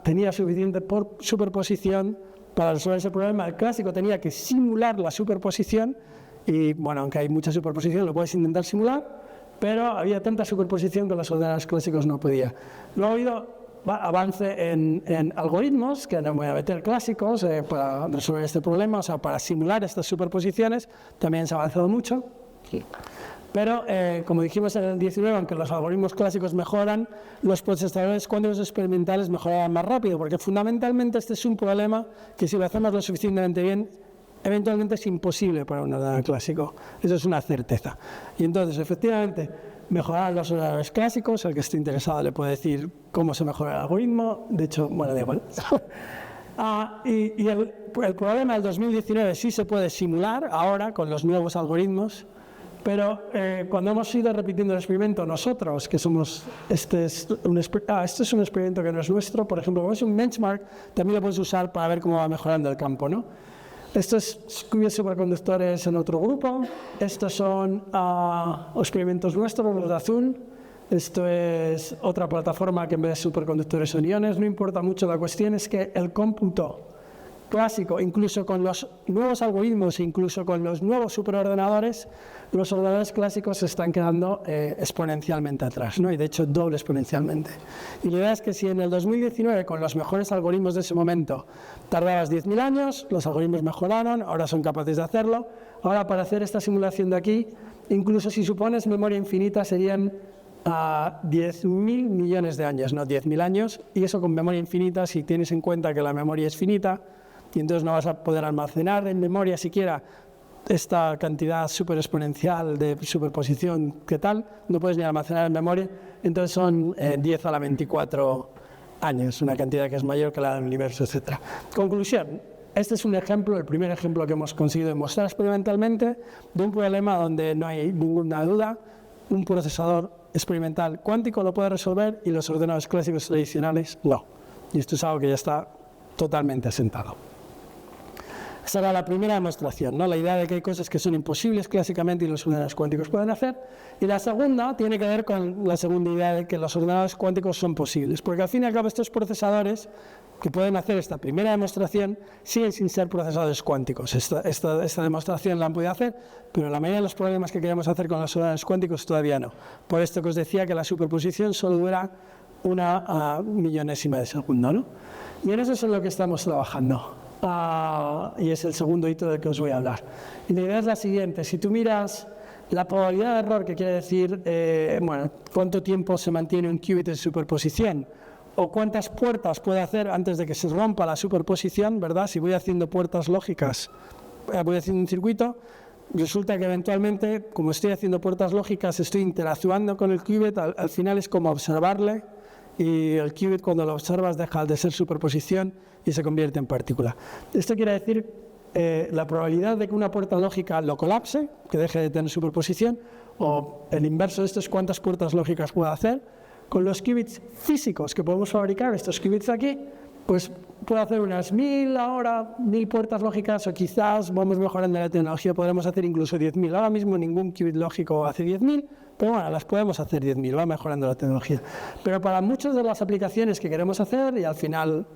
tenía suficiente superposición para resolver ese problema. El clásico tenía que simular la superposición, y bueno, aunque hay mucha superposición, lo puedes intentar simular, pero había tanta superposición que los ordenadores clásicos no podía. Luego ha habido avance en algoritmos, que no me voy a meter clásicos, para resolver este problema, o sea, para simular estas superposiciones, también se ha avanzado mucho. Sí. Pero, como dijimos en el 19, aunque los algoritmos clásicos mejoran, los procesadores cuánticos experimentales mejoran más rápido, porque fundamentalmente este es un problema que si lo hacemos lo suficientemente bien, eventualmente es imposible para un ordenador clásico. Eso es una certeza. Y entonces, efectivamente, mejorar los ordenadores clásicos, el que esté interesado le puede decir cómo se mejora el algoritmo, de hecho, bueno, da igual. Y el problema del 2019 sí se puede simular ahora con los nuevos algoritmos, pero cuando hemos ido repitiendo el experimento nosotros, que somos, este es un experimento que no es nuestro, por ejemplo, como es un benchmark, también lo puedes usar para ver cómo va mejorando el campo, ¿no? Estos qubits superconductores en otro grupo, estos son experimentos nuestros, los de azul, esto es otra plataforma que en vez de superconductores son iones, no importa mucho, la cuestión es que el cómputo clásico, incluso con los nuevos algoritmos, incluso con los nuevos superordenadores, los ordenadores clásicos se están quedando exponencialmente atrás, ¿no? Y de hecho doble exponencialmente. Y la idea es que si en el 2019 con los mejores algoritmos de ese momento tardabas 10.000 años, los algoritmos mejoraron, ahora son capaces de hacerlo, ahora para hacer esta simulación de aquí, incluso si supones memoria infinita serían 10.000 millones de años, no 10.000 años, y eso con memoria infinita, si tienes en cuenta que la memoria es finita, y entonces no vas a poder almacenar en memoria siquiera esta cantidad súper exponencial de superposición que tal, no puedes ni almacenar en memoria, entonces son 10 a la 24 años, una cantidad que es mayor que la del universo, etc. Conclusión, este es un ejemplo, el primer ejemplo que hemos conseguido demostrar experimentalmente de un problema donde no hay ninguna duda, un procesador experimental cuántico lo puede resolver y los ordenadores clásicos tradicionales no. Y esto es algo que ya está totalmente asentado. Esa era la primera demostración, ¿no? La idea de que hay cosas que son imposibles clásicamente y los ordenadores cuánticos pueden hacer. Y la segunda tiene que ver con la segunda idea de que los ordenadores cuánticos son posibles, porque al fin y al cabo estos procesadores que pueden hacer esta primera demostración siguen sin ser procesadores cuánticos. Esta demostración la han podido hacer, pero la mayoría de los problemas que queremos hacer con los ordenadores cuánticos todavía no. Por esto que os decía que la superposición solo dura una millonésima de segundo, ¿no? Y en eso es en lo que estamos trabajando. Y es el segundo hito del que os voy a hablar. Y la idea es la siguiente: si tú miras la probabilidad de error, que quiere decir cuánto tiempo se mantiene un qubit en superposición, o cuántas puertas puede hacer antes de que se rompa la superposición, ¿verdad? Si voy haciendo puertas lógicas, voy haciendo un circuito, resulta que eventualmente, como estoy haciendo puertas lógicas, estoy interactuando con el qubit, al final es como observarle, y el qubit cuando lo observas deja de ser superposición y se convierte en partícula. Esto quiere decir la probabilidad de que una puerta lógica lo colapse, que deje de tener superposición, o el inverso de esto es cuántas puertas lógicas puede hacer. Con los qubits físicos que podemos fabricar, estos qubits de aquí, pues puedo hacer unas 1.000 ahora, 1.000 puertas lógicas, o quizás vamos mejorando la tecnología, podremos hacer incluso 10.000. Ahora mismo ningún qubit lógico hace 10.000, pero bueno, las podemos hacer 10.000, va mejorando la tecnología. Pero para muchas de las aplicaciones que queremos hacer, y al final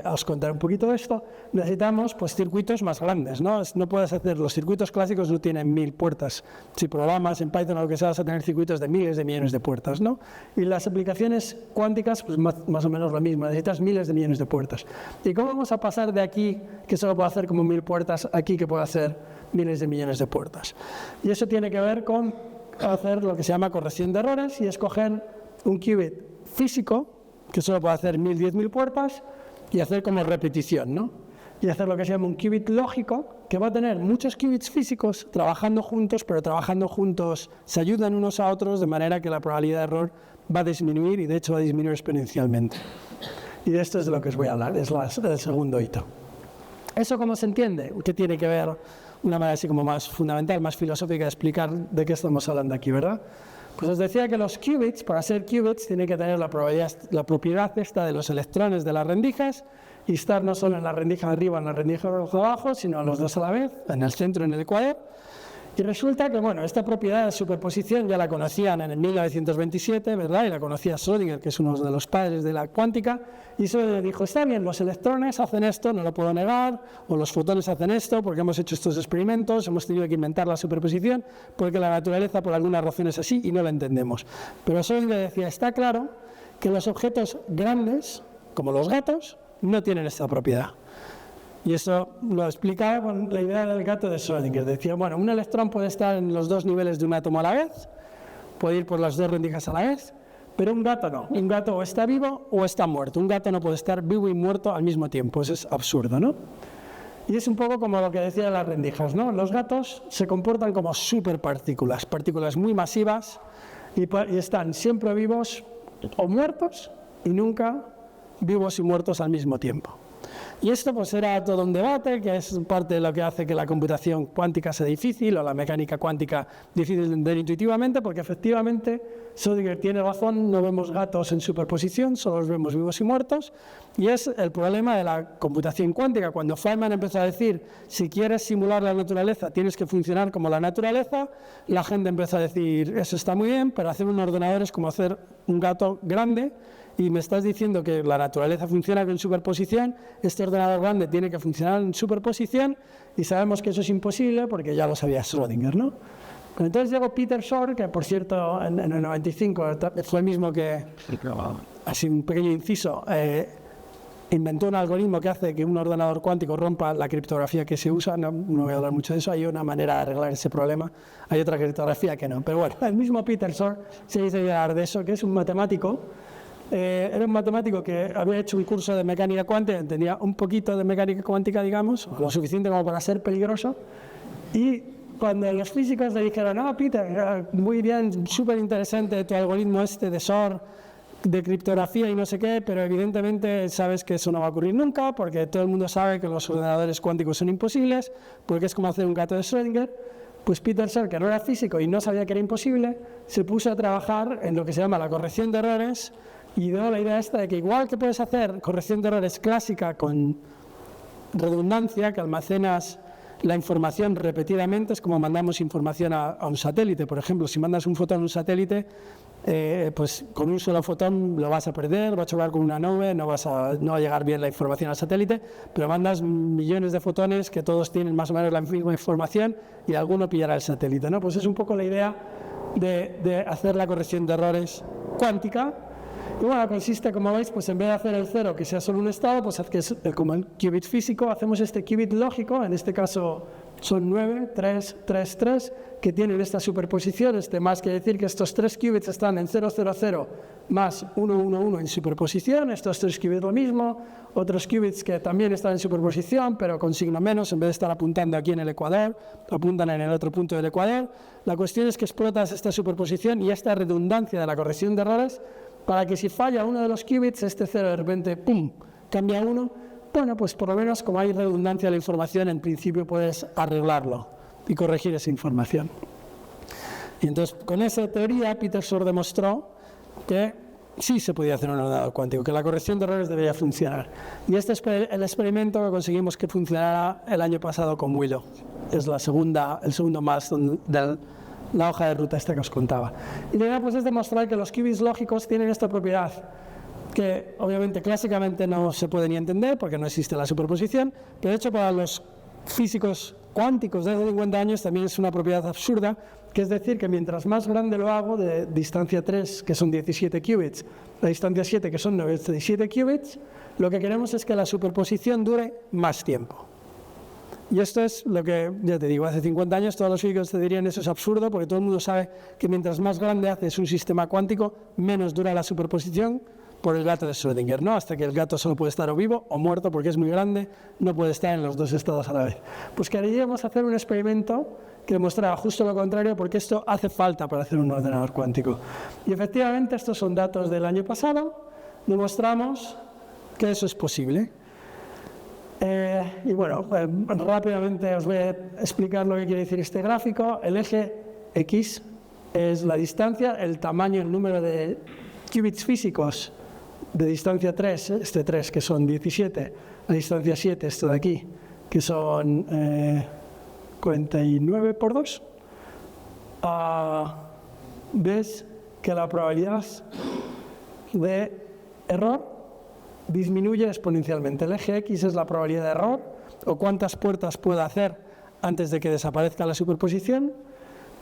os contaré un poquito de esto, necesitamos pues circuitos más grandes, ¿no? No puedes hacer, los circuitos clásicos no tienen 1.000 puertas. Si programas en Python o lo que sea, vas a tener circuitos de miles de millones de puertas, ¿no? Y las aplicaciones cuánticas, pues más o menos lo mismo, necesitas miles de millones de puertas. ¿Y cómo vamos a pasar de aquí, que solo puedo hacer como 1.000 puertas, aquí que puedo hacer miles de millones de puertas? Y eso tiene que ver con hacer lo que se llama corrección de errores y escoger un qubit físico, que solo puede hacer 1.000, 10.000 puertas, y hacer como repetición, ¿no? y hacer lo que se llama un qubit lógico, que va a tener muchos qubits físicos trabajando juntos, pero trabajando juntos se ayudan unos a otros de manera que la probabilidad de error va a disminuir y de hecho va a disminuir exponencialmente. Y de esto es de lo que os voy a hablar, es el segundo hito. ¿Eso cómo se entiende? ¿Qué tiene que ver una manera así como más fundamental, más filosófica de explicar de qué estamos hablando aquí, verdad? Pues os decía que los qubits, para ser qubits, tienen que tener la propiedad esta de los electrones de las rendijas y estar no solo en la rendija de arriba o en la rendija de abajo, sino los dos a la vez, en el centro, en el ecuador. Y resulta que, bueno, esta propiedad de superposición ya la conocían en el 1927, ¿verdad? Y la conocía Schrödinger, que es uno de los padres de la cuántica, y Schrödinger dijo, está bien, los electrones hacen esto, no lo puedo negar, o los fotones hacen esto, porque hemos hecho estos experimentos, hemos tenido que inventar la superposición, porque la naturaleza por alguna razón es así y no la entendemos. Pero Schrödinger decía, está claro que los objetos grandes, como los gatos, no tienen esta propiedad. Y eso lo explicaba con la idea del gato de Schrödinger. Decía, bueno, un electrón puede estar en los dos niveles de un átomo a la vez, puede ir por las dos rendijas a la vez, pero un gato no. Un gato o está vivo o está muerto. Un gato no puede estar vivo y muerto al mismo tiempo. Eso es absurdo, ¿no? Y es un poco como lo que decía de las rendijas, ¿no? Los gatos se comportan como superpartículas, partículas muy masivas, y están siempre vivos o muertos y nunca vivos y muertos al mismo tiempo. Y esto pues era todo un debate, que es parte de lo que hace que la computación cuántica sea difícil, o la mecánica cuántica difícil de entender intuitivamente, porque efectivamente Schrödinger tiene razón, no vemos gatos en superposición, solo los vemos vivos y muertos, y es el problema de la computación cuántica. Cuando Feynman empezó a decir, si quieres simular la naturaleza, tienes que funcionar como la naturaleza, la gente empezó a decir, eso está muy bien, pero hacer un ordenador es como hacer un gato grande, y me estás diciendo que la naturaleza funciona en superposición, este ordenador grande tiene que funcionar en superposición, y sabemos que eso es imposible porque ya lo sabía Schrödinger, ¿no? Entonces llegó Peter Shor, que por cierto en el 95 fue el mismo que, así un pequeño inciso, inventó un algoritmo que hace que un ordenador cuántico rompa la criptografía que se usa. No voy a hablar mucho de eso, hay una manera de arreglar ese problema, hay otra criptografía que no, pero bueno, el mismo Peter Shor se hizo hablar de eso, que es un matemático. Era un matemático que había hecho un curso de mecánica cuántica, entendía un poquito de mecánica cuántica, digamos, lo suficiente como para ser peligroso, y cuando los físicos le dijeron, Peter, muy bien, súper interesante tu algoritmo este de Shor, de criptografía y no sé qué, pero evidentemente sabes que eso no va a ocurrir nunca, porque todo el mundo sabe que los ordenadores cuánticos son imposibles, porque es como hacer un gato de Schrödinger. Pues Peter Shor, que no era físico y no sabía que era imposible, se puso a trabajar en lo que se llama la corrección de errores, y dio la idea esta de que igual que puedes hacer corrección de errores clásica con redundancia, que almacenas la información repetidamente, es como mandamos información a un satélite. Por ejemplo, si mandas un fotón a un satélite, pues con un solo fotón lo vas a perder, va a chocar con una nube, no va a llegar bien la información al satélite, pero mandas millones de fotones que todos tienen más o menos la misma información y alguno pillará el satélite, ¿no? Pues es un poco la idea de hacer la corrección de errores cuántica. Y bueno, consiste, como veis, pues en vez de hacer el cero que sea solo un estado, pues como el qubit físico, hacemos este qubit lógico, en este caso son 9, 3, 3, 3, que tienen esta superposición, más que decir que estos tres qubits están en 0, 0, 0, más 1, 1, 1 en superposición, estos tres qubits lo mismo, otros qubits que también están en superposición, pero con signo menos, en vez de estar apuntando aquí en el ecuador, apuntan en el otro punto del ecuador. La cuestión es que explotas esta superposición y esta redundancia de la corrección de errores, para que si falla uno de los qubits, este 0 de repente, ¡pum!, cambia a 1. Bueno, pues por lo menos como hay redundancia de la información, en principio puedes arreglarlo y corregir esa información. Y entonces, con esa teoría, Peter Shor demostró que sí se podía hacer un ordenador cuántico, que la corrección de errores debería funcionar. Y este es el experimento que conseguimos que funcionara el año pasado con Willow. Es el segundo más de la hoja de ruta esta que os contaba. Y la idea pues es demostrar que los qubits lógicos tienen esta propiedad, que obviamente clásicamente no se puede ni entender porque no existe la superposición, pero de hecho para los físicos cuánticos de hace 50 años también es una propiedad absurda, que es decir que mientras más grande lo hago, de distancia 3, que son 17 qubits, la distancia 7, que son 97 qubits, lo que queremos es que la superposición dure más tiempo. Y esto es lo que, ya te digo, hace 50 años todos los físicos te dirían eso es absurdo, porque todo el mundo sabe que mientras más grande haces un sistema cuántico, menos dura la superposición, por el gato de Schrödinger, ¿no? Hasta que el gato solo puede estar o vivo o muerto porque es muy grande, no puede estar en los dos estados a la vez. Pues queríamos hacer un experimento que demostraba justo lo contrario, porque esto hace falta para hacer un ordenador cuántico. Y efectivamente estos son datos del año pasado, demostramos que eso es posible. Y bueno, rápidamente os voy a explicar lo que quiere decir este gráfico. El eje X es la distancia, el tamaño, el número de qubits físicos de distancia 3, este 3 que son 17, a distancia 7, esto de aquí, que son 49 por 2. Ves que la probabilidad de error disminuye exponencialmente. El eje X es la probabilidad de error, o cuántas puertas puede hacer antes de que desaparezca la superposición,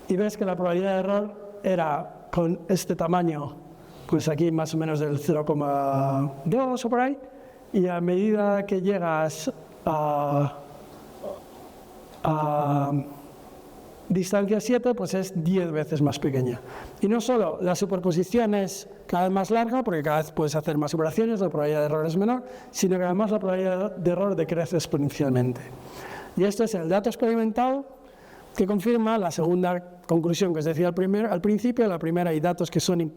y ves que la probabilidad de error era con este tamaño, pues aquí más o menos del 0,2 o por ahí, y a medida que llegas a distancia 7, pues es 10 veces más pequeña. Y no solo la superposición es cada vez más larga, porque cada vez puedes hacer más operaciones, la probabilidad de error es menor, sino que además la probabilidad de error decrece exponencialmente. Y esto es el dato experimental que confirma la segunda conclusión que os decía al principio. La primera, hay datos que son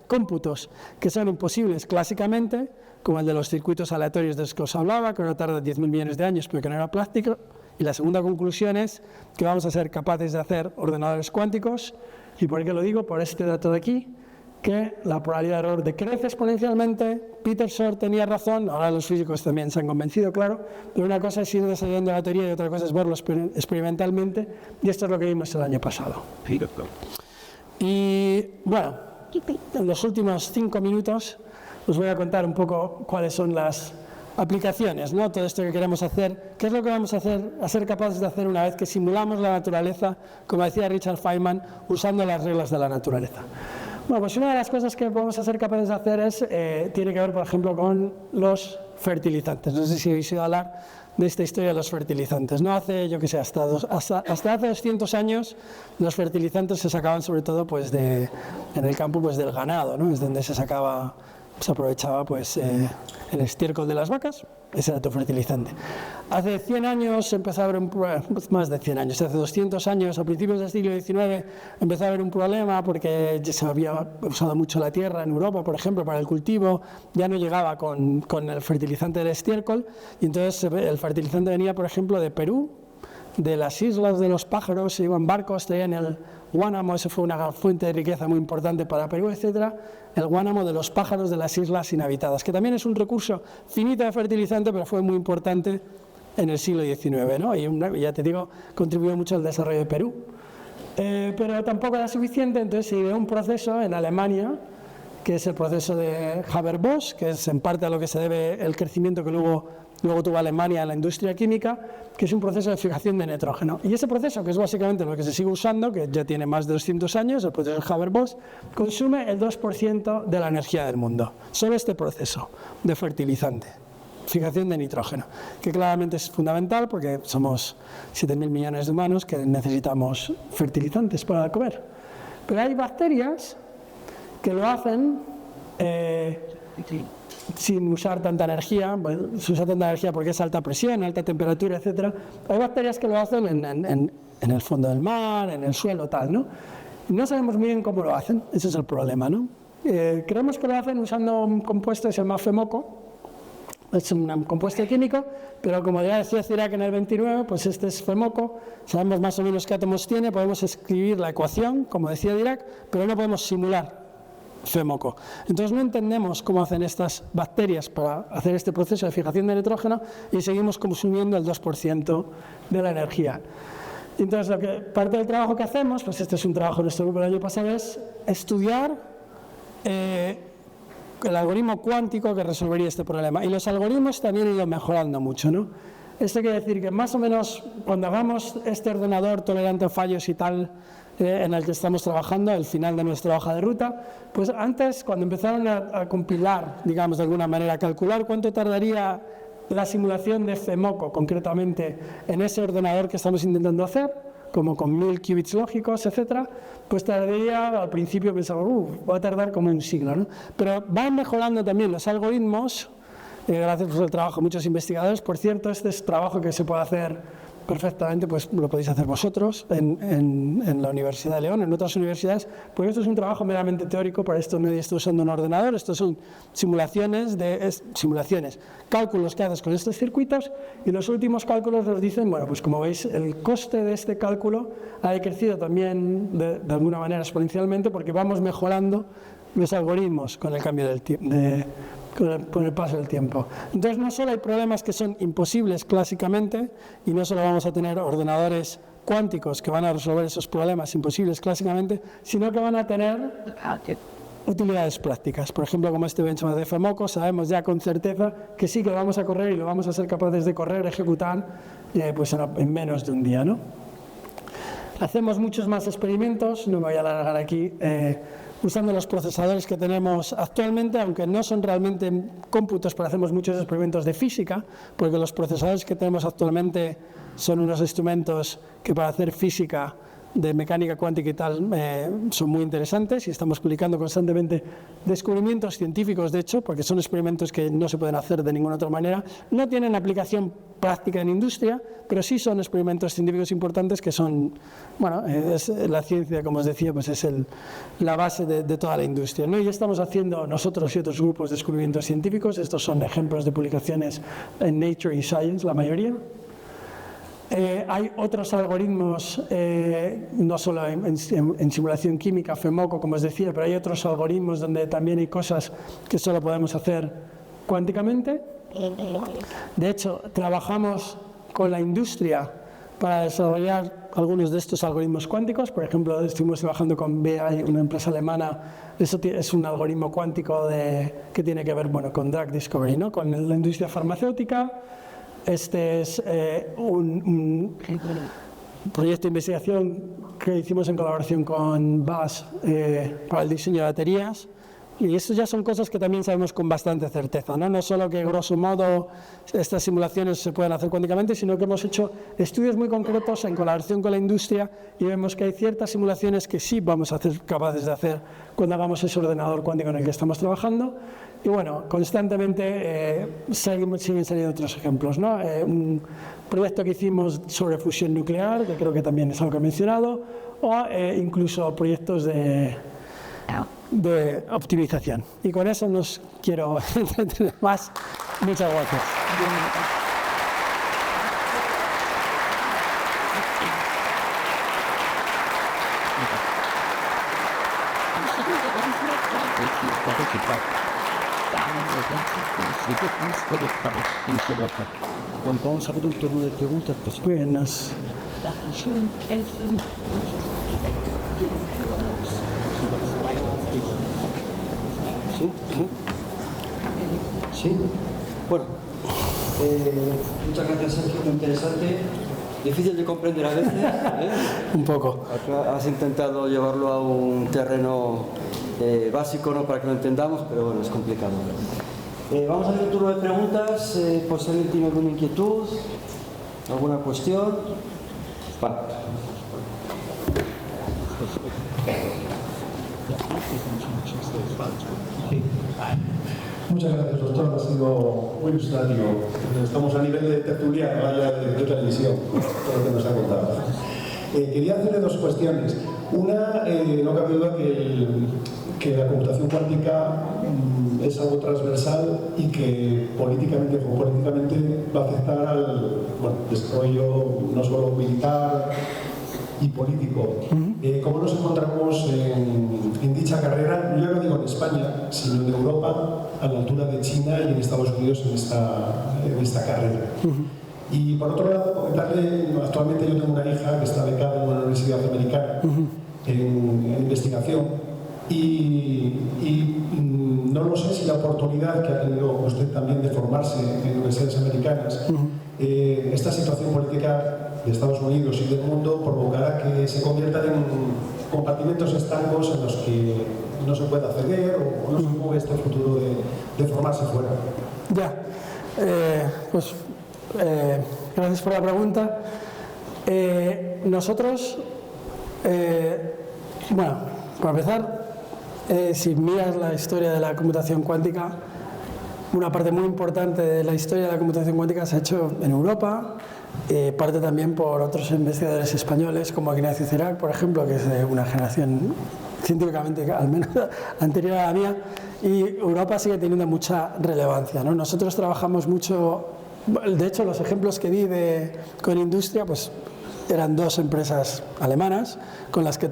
cómputos que son imposibles clásicamente, como el de los circuitos aleatorios de los que os hablaba, que no tarda 10.000 millones de años, pero que no era práctico. Y la segunda conclusión es que vamos a ser capaces de hacer ordenadores cuánticos. ¿Y por qué lo digo? Por este dato de aquí, que la probabilidad de error decrece exponencialmente. Peter Shor tenía razón, ahora los físicos también se han convencido, claro, pero una cosa es ir desarrollando la teoría y otra cosa es verlo experimentalmente, y esto es lo que vimos el año pasado. Y bueno, en los últimos 5 minutos os voy a contar un poco cuáles son las aplicaciones, ¿no? Todo esto que queremos hacer, ¿qué es lo que vamos a hacer, a ser capaces de hacer una vez que simulamos la naturaleza, como decía Richard Feynman, usando las reglas de la naturaleza? Bueno, pues una de las cosas que podemos ser capaces de hacer es, tiene que ver, por ejemplo, con los fertilizantes. No sé si habéis oído hablar de esta historia de los fertilizantes. No hace, yo qué sé, hasta hace 200 años los fertilizantes se sacaban sobre todo pues en el campo pues del ganado, ¿no? Es donde se aprovechaba pues el estiércol de las vacas, ese era tu fertilizante. Hace 100 años empezó a haber más de 100 años, hace 200 años, a principios del siglo XIX, empezó a haber un problema porque se había usado mucho la tierra en Europa, por ejemplo, para el cultivo, ya no llegaba con el fertilizante del estiércol, y entonces el fertilizante venía, por ejemplo, de Perú, de las islas de los pájaros, se iban barcos, traían el guánamo, eso fue una fuente de riqueza muy importante para Perú, etcétera, el guánamo de los pájaros de las islas inhabitadas, que también es un recurso finito de fertilizante, pero fue muy importante en el siglo XIX, ¿no? Y ya te digo, contribuyó mucho al desarrollo de Perú. Pero tampoco era suficiente, entonces se ideó un proceso en Alemania, que es el proceso de Haber-Bosch, que es en parte a lo que se debe el crecimiento que luego tuvo Alemania en la industria química, que es un proceso de fijación de nitrógeno. Y ese proceso, que es básicamente lo que se sigue usando, que ya tiene más de 200 años, el proceso de Haber-Bosch, consume el 2% de la energía del mundo. Solo este proceso de fertilizante, fijación de nitrógeno, que claramente es fundamental porque somos 7.000 millones de humanos que necesitamos fertilizantes para comer. Pero hay bacterias que lo hacen sin usar tanta energía, bueno, se usa tanta energía porque es alta presión, alta temperatura, etcétera. Hay bacterias que lo hacen en el fondo del mar, en el suelo, tal, ¿no? Y no sabemos muy bien cómo lo hacen, ese es el problema, ¿no? Creemos que lo hacen usando un compuesto que se llama FEMOCO, es un compuesto químico, pero como ya decía Cirac en el 29, pues este es FEMOCO, sabemos más o menos qué átomos tiene, podemos escribir la ecuación, como decía Dirac, pero no podemos simular FEMOCO. Entonces no entendemos cómo hacen estas bacterias para hacer este proceso de fijación de nitrógeno y seguimos consumiendo el 2% de la energía. Entonces parte del trabajo que hacemos, pues este es un trabajo de nuestro grupo el año pasado, es estudiar el algoritmo cuántico que resolvería este problema. Y los algoritmos también han ido mejorando mucho, ¿no? Esto quiere decir que más o menos cuando hagamos este ordenador tolerante a fallos y tal, en el que estamos trabajando, al final de nuestra hoja de ruta, pues antes, cuando empezaron a compilar, digamos de alguna manera, a calcular cuánto tardaría la simulación de FEMOCO, concretamente, en ese ordenador que estamos intentando hacer, como con 1000 qubits lógicos, etcétera, pues tardaría, al principio pensaba, va a tardar como un siglo, ¿no? Pero van mejorando también los algoritmos, gracias al trabajo de muchos investigadores. Por cierto, este es trabajo que se puede hacer perfectamente, pues lo podéis hacer vosotros en la Universidad de León, en otras universidades, porque esto es un trabajo meramente teórico. Para esto nadie está usando un ordenador, estos son simulaciones, cálculos que haces con estos circuitos, y los últimos cálculos nos dicen, bueno, pues como veis, el coste de este cálculo ha crecido también de alguna manera exponencialmente, porque vamos mejorando los algoritmos con el cambio del tiempo. Con el paso del tiempo. Entonces, no solo hay problemas que son imposibles clásicamente, y no solo vamos a tener ordenadores cuánticos que van a resolver esos problemas imposibles clásicamente, sino que van a tener utilidades prácticas. Por ejemplo, como este benchmark de FEMOCO, sabemos ya con certeza que sí que lo vamos a correr y lo vamos a ser capaces de correr, ejecutar, pues en menos de un día, ¿no? Hacemos muchos más experimentos, no me voy a alargar aquí, usando los procesadores que tenemos actualmente, aunque no son realmente cómputos, pero hacemos muchos experimentos de física, porque los procesadores que tenemos actualmente son unos instrumentos que para hacer física de mecánica cuántica y tal son muy interesantes, y estamos publicando constantemente descubrimientos científicos, de hecho, porque son experimentos que no se pueden hacer de ninguna otra manera, no tienen aplicación práctica en industria, pero sí son experimentos científicos importantes que son, bueno, es la ciencia, como os decía, pues es la base de toda la industria, ¿no? Y estamos haciendo nosotros y otros grupos descubrimientos científicos. Estos son ejemplos de publicaciones en Nature y Science, la mayoría. Hay otros algoritmos, no solo en simulación química, FEMOCO, como os decía, pero hay otros algoritmos donde también hay cosas que solo podemos hacer cuánticamente. De hecho, trabajamos con la industria para desarrollar algunos de estos algoritmos cuánticos. Por ejemplo, estuvimos trabajando con BI, una empresa alemana. Eso es un algoritmo cuántico que tiene que ver, bueno, con drug discovery, ¿no? Con la industria farmacéutica. Este es un proyecto de investigación que hicimos en colaboración con BAS para el diseño de baterías. Y esto ya son cosas que también sabemos con bastante certeza, ¿no? No solo que, grosso modo, estas simulaciones se pueden hacer cuánticamente, sino que hemos hecho estudios muy concretos en colaboración con la industria, y vemos que hay ciertas simulaciones que sí vamos a ser capaces de hacer cuando hagamos ese ordenador cuántico en el que estamos trabajando. Y bueno, constantemente siguen saliendo otros ejemplos, ¿no? Un proyecto que hicimos sobre fusión nuclear, que creo que también es algo que he mencionado, o incluso proyectos de optimización. Y con eso nos quiero entretener más. Muchas gracias. Vamos a hacer un turno de preguntas. Buenas. Sí. Bueno, muchas gracias, Sergio, muy interesante. Difícil de comprender a veces, ¿eh? Un poco. Has intentado llevarlo a un terreno básico, ¿no?, para que lo entendamos, pero bueno, es complicado. Vamos a hacer un turno de preguntas, por si alguien tiene alguna inquietud, alguna cuestión. Vale. Muchas gracias, doctor. Ha sido muy ilustrativo. Estamos a nivel de tertulia, no ya de televisión, todo lo que nos ha contado. Quería hacerle dos cuestiones. Una, no cabe duda que la computación cuántica es algo transversal y que políticamente o geopolíticamente va a afectar al desarrollo no solo militar y político. ¿Cómo nos encontramos en dicha carrera? Yo no digo en España, sino en Europa, a la altura de China y en Estados Unidos en esta carrera. Y por otro lado, comentarle, actualmente yo tengo una hija que está becada en una universidad americana en investigación, y no lo sé si la oportunidad que ha tenido usted también de formarse en universidades americanas, esta situación política de Estados Unidos y del mundo provocará que se conviertan en compartimentos estancos en los que no se puede acceder, o no se mueve este futuro de formarse fuera. Ya, gracias por la pregunta. Nosotros, bueno, para empezar, si miras la historia de la computación cuántica, una parte muy importante de la historia de la computación cuántica se ha hecho en Europa, parte también por otros investigadores españoles como Ignacio Cirac, por ejemplo, que es de una generación científicamente al menos anterior a la mía, y Europa sigue teniendo mucha relevancia, ¿no? Nosotros trabajamos mucho, de hecho los ejemplos que di con industria, pues eran dos empresas alemanas con las que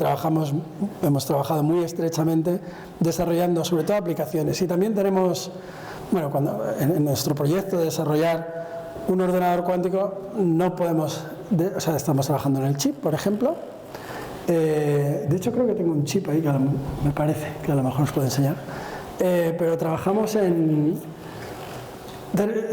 hemos trabajado muy estrechamente desarrollando sobre todo aplicaciones, y también tenemos, bueno, en nuestro proyecto de desarrollar un ordenador cuántico no podemos, o sea, estamos trabajando en el chip, por ejemplo. De hecho creo que tengo un chip ahí que me parece que a lo mejor os puedo enseñar, pero trabajamos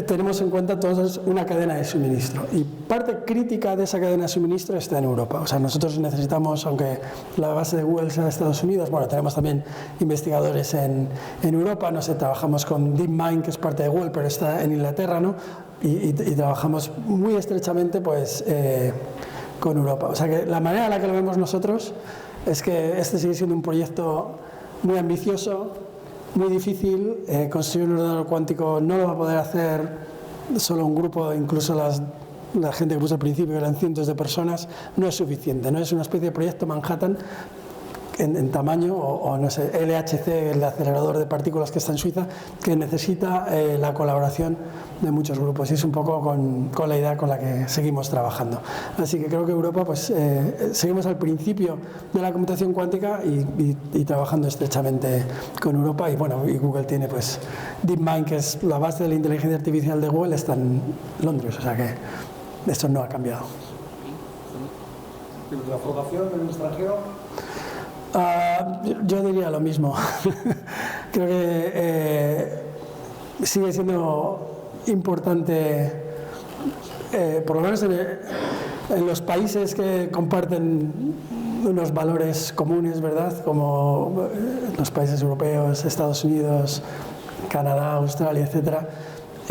tenemos en cuenta todos una cadena de suministro, y parte crítica de esa cadena de suministro está en Europa. O sea, nosotros necesitamos, aunque la base de Google sea de Estados Unidos, bueno, tenemos también investigadores en Europa, no sé, trabajamos con DeepMind, que es parte de Google, pero está en Inglaterra, ¿no? Y trabajamos muy estrechamente, pues, con Europa. O sea que la manera en la que lo vemos nosotros es que este sigue siendo un proyecto muy ambicioso, muy difícil. Construir un ordenador cuántico no lo va a poder hacer solo un grupo, incluso la gente que puso al principio, que eran cientos de personas, no es suficiente, no es una especie de proyecto Manhattan en tamaño, o no sé, LHC, el acelerador de partículas que está en Suiza, que necesita la colaboración de muchos grupos, y es un poco con la idea con la que seguimos trabajando. Así que creo que Europa, pues seguimos al principio de la computación cuántica y trabajando estrechamente con Europa, y bueno, y Google tiene pues DeepMind, que es la base de la inteligencia artificial de Google, está en Londres, o sea que esto no ha cambiado. ¿La formación en el extranjero? Yo diría lo mismo. Creo que sigue siendo importante, por lo menos en los países que comparten unos valores comunes, ¿verdad? Como los países europeos, Estados Unidos, Canadá, Australia, etcétera.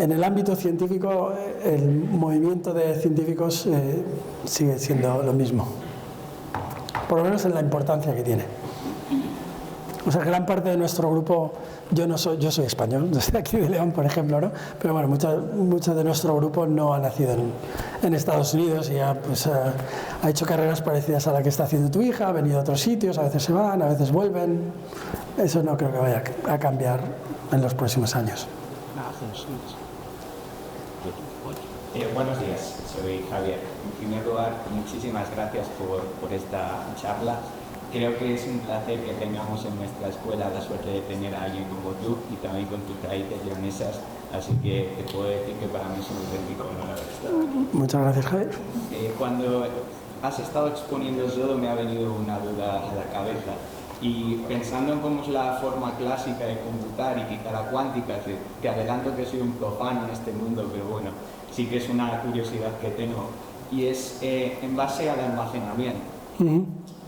En el ámbito científico, el movimiento de científicos sigue siendo lo mismo, por lo menos en la importancia que tiene. O sea, gran parte de nuestro grupo, yo soy español, yo soy aquí de León, por ejemplo, ¿no? Pero bueno, mucho de nuestro grupo no ha nacido en Estados Unidos, y ya pues, ha hecho carreras parecidas a la que está haciendo tu hija, ha venido a otros sitios, a veces se van, a veces vuelven. Eso no creo que vaya a cambiar en los próximos años. Buenos días, soy Javier. En primer lugar, muchísimas gracias por esta charla. Creo que es un placer que tengamos en nuestra escuela la suerte de tener a alguien como tú, y también con tus raíces leonesas, así que te puedo decir que para mí es un auténtico honor haber estado aquí. Muchas gracias, Javier. Cuando has estado exponiendo todo, me ha venido una duda a la cabeza, y pensando en cómo es la forma clásica de computar y quizá la cuántica, te adelanto que soy un profano en este mundo, pero bueno, sí que es una curiosidad que tengo, y es en base al almacenamiento.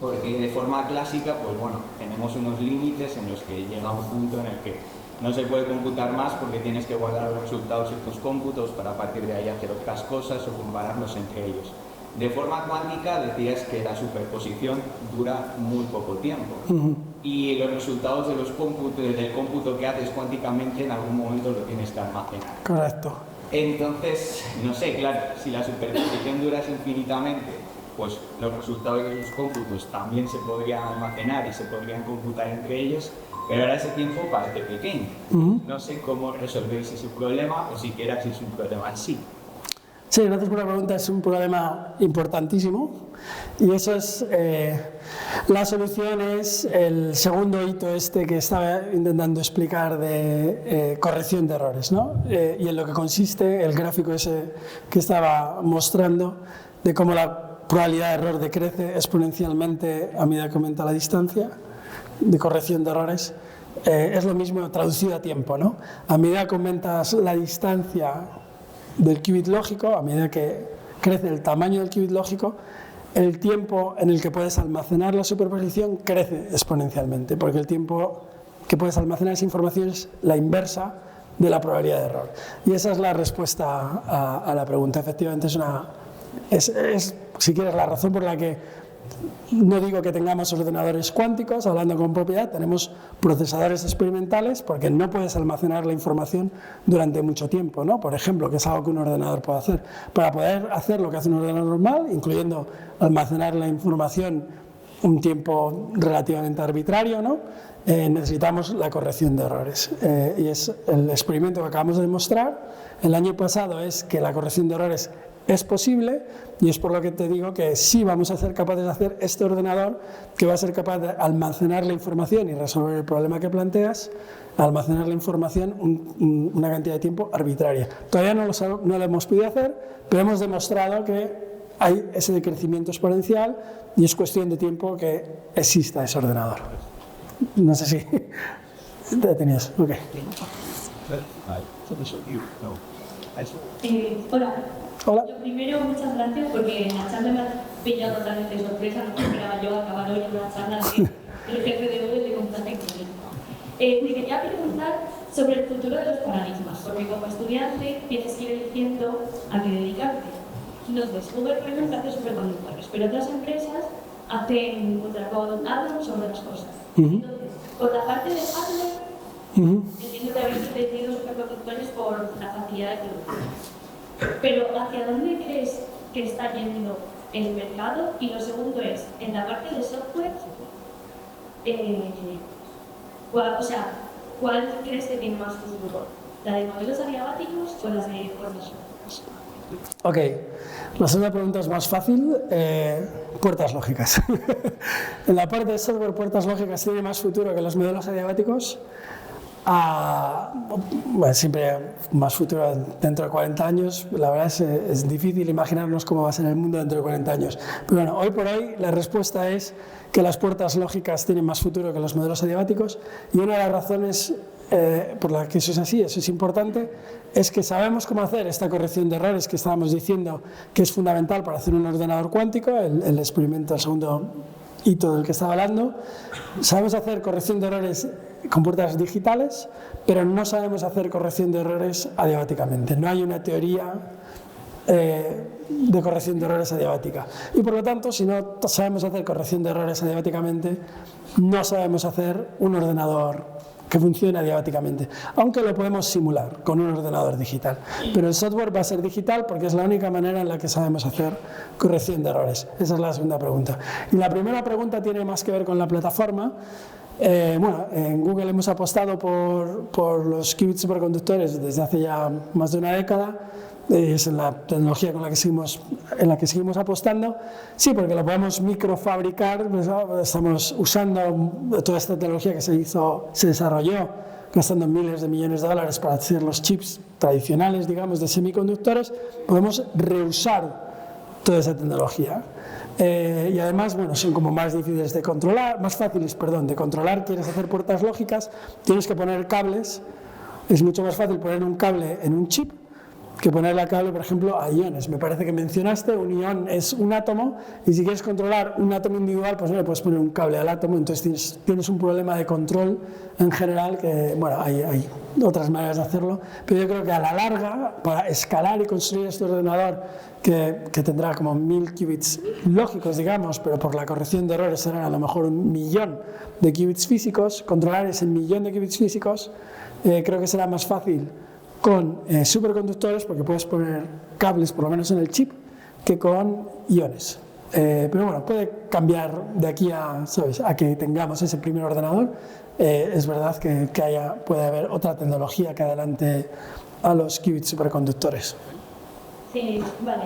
Porque de forma clásica, pues bueno, tenemos unos límites en los que llega un punto en el que no se puede computar más, porque tienes que guardar los resultados en tus cómputos para a partir de ahí hacer otras cosas o compararlos entre ellos. De forma cuántica decías que la superposición dura muy poco tiempo, y los resultados de los del cómputo que haces cuánticamente en algún momento lo tienes que almacenar. Correcto. Entonces, no sé, claro, si la superposición dura infinitamente, pues los resultados de los cómputos también se podrían almacenar y se podrían computar entre ellos, pero ahora ese tiempo parece pequeño. No sé cómo resolvéis ese problema, o siquiera si es un problema en sí. Sí, gracias por la pregunta. Es un problema importantísimo, y eso es, la solución es el segundo hito que estaba intentando explicar de corrección de errores, ¿no? Y en lo que consiste el gráfico ese que estaba mostrando, de cómo la probabilidad de error decrece exponencialmente a medida que aumenta la distancia de corrección de errores. Es lo mismo traducido a tiempo, ¿no? A medida que aumentas la distancia del qubit lógico, a medida que crece el tamaño del qubit lógico, el tiempo en el que puedes almacenar la superposición crece exponencialmente, porque el tiempo que puedes almacenar esa información es la inversa de la probabilidad de error. Y esa es la respuesta a la pregunta. Efectivamente, es una es, si quieres, la razón por la que no digo que tengamos ordenadores cuánticos, hablando con propiedad, tenemos procesadores experimentales porque no puedes almacenar la información durante mucho tiempo, ¿no? Por ejemplo, que es algo que un ordenador puede hacer. Para poder hacer lo que hace un ordenador normal, incluyendo almacenar la información un tiempo relativamente arbitrario, ¿no? Necesitamos la corrección de errores. Y es el experimento que acabamos de demostrar el año pasado, es que la corrección de errores es posible, y es por lo que te digo que sí vamos a ser capaces de hacer este ordenador que va a ser capaz de almacenar la información y resolver el problema que planteas, almacenar la información una cantidad de tiempo arbitraria. Todavía no lo hemos podido hacer, pero hemos demostrado que hay ese decrecimiento exponencial y es cuestión de tiempo que exista ese ordenador. No sé si te tenías. Okay. Hola. Hola. Lo primero, muchas gracias porque en la charla me ha pillado totalmente de sorpresa. No esperaba yo acabar hoy en una charla del jefe de Google de computación electrónica. Te quería preguntar sobre el futuro de los paradigmas, porque como estudiante tienes que ir eligiendo a qué dedicarte. Entonces, Google, por ejemplo, hace superconductores, pero otras empresas hacen hardware sobre las cosas. Entonces, por la parte de hardware, entiendo que habéis decidido superconductores por la facilidad de producción. Pero ¿hacia dónde crees que está yendo el mercado? Y lo segundo es, en la parte de software, ¿cuál crees que tiene más futuro? ¿La de modelos adiabáticos o las de puertas lógicas? Ok, la segunda pregunta es más fácil, puertas lógicas. En la parte de software, puertas lógicas tiene más futuro que los modelos adiabáticos. Bueno, siempre más futuro dentro de 40 años, la verdad es difícil imaginarnos cómo va a ser el mundo dentro de 40 años. Pero bueno, hoy por hoy la respuesta es que las puertas lógicas tienen más futuro que los modelos adiabáticos, y una de las razones por la que eso es así, eso es importante, es que sabemos cómo hacer esta corrección de errores que estábamos diciendo que es fundamental para hacer un ordenador cuántico, el experimento, el segundo hito del que estaba hablando. Sabemos hacer corrección de errores con puertas digitales, pero no sabemos hacer corrección de errores adiabáticamente. No hay una teoría de corrección de errores adiabática. Y por lo tanto, si no sabemos hacer corrección de errores adiabáticamente, no sabemos hacer un ordenador que funcione adiabáticamente, aunque lo podemos simular con un ordenador digital. Pero el software va a ser digital porque es la única manera en la que sabemos hacer corrección de errores. Esa es la segunda pregunta. Y la primera pregunta tiene más que ver con la plataforma. Bueno, en Google hemos apostado por los qubits superconductores desde hace ya más de una década. Es en la tecnología con la que seguimos apostando. Sí, porque lo podemos microfabricar, pues, estamos usando toda esta tecnología que se desarrolló gastando miles de millones de dólares para hacer los chips tradicionales, digamos, de semiconductores. Podemos reusar toda esa tecnología. Y además, bueno, son como más difíciles de controlar, más fáciles, perdón, de controlar. Quieres hacer puertas lógicas, tienes que poner cables. Es mucho más fácil poner un cable en un chip que ponerle cable, por ejemplo, a iones. Me parece que mencionaste, un ion es un átomo, y si quieres controlar un átomo individual, pues no le puedes poner un cable al átomo, entonces tienes un problema de control en general, que, bueno, hay otras maneras de hacerlo, pero yo creo que a la larga, para escalar y construir este ordenador, que tendrá como 1000 qubits lógicos, digamos, pero por la corrección de errores serán a lo mejor 1.000.000 de qubits físicos, controlar ese 1.000.000 de qubits físicos, creo que será más fácil con superconductores, porque puedes poner cables por lo menos en el chip, que con iones. Pero bueno, puede cambiar de aquí a, ¿sabes?, a que tengamos ese primer ordenador. Es verdad que puede haber otra tecnología que adelante a los qubits superconductores. Vale.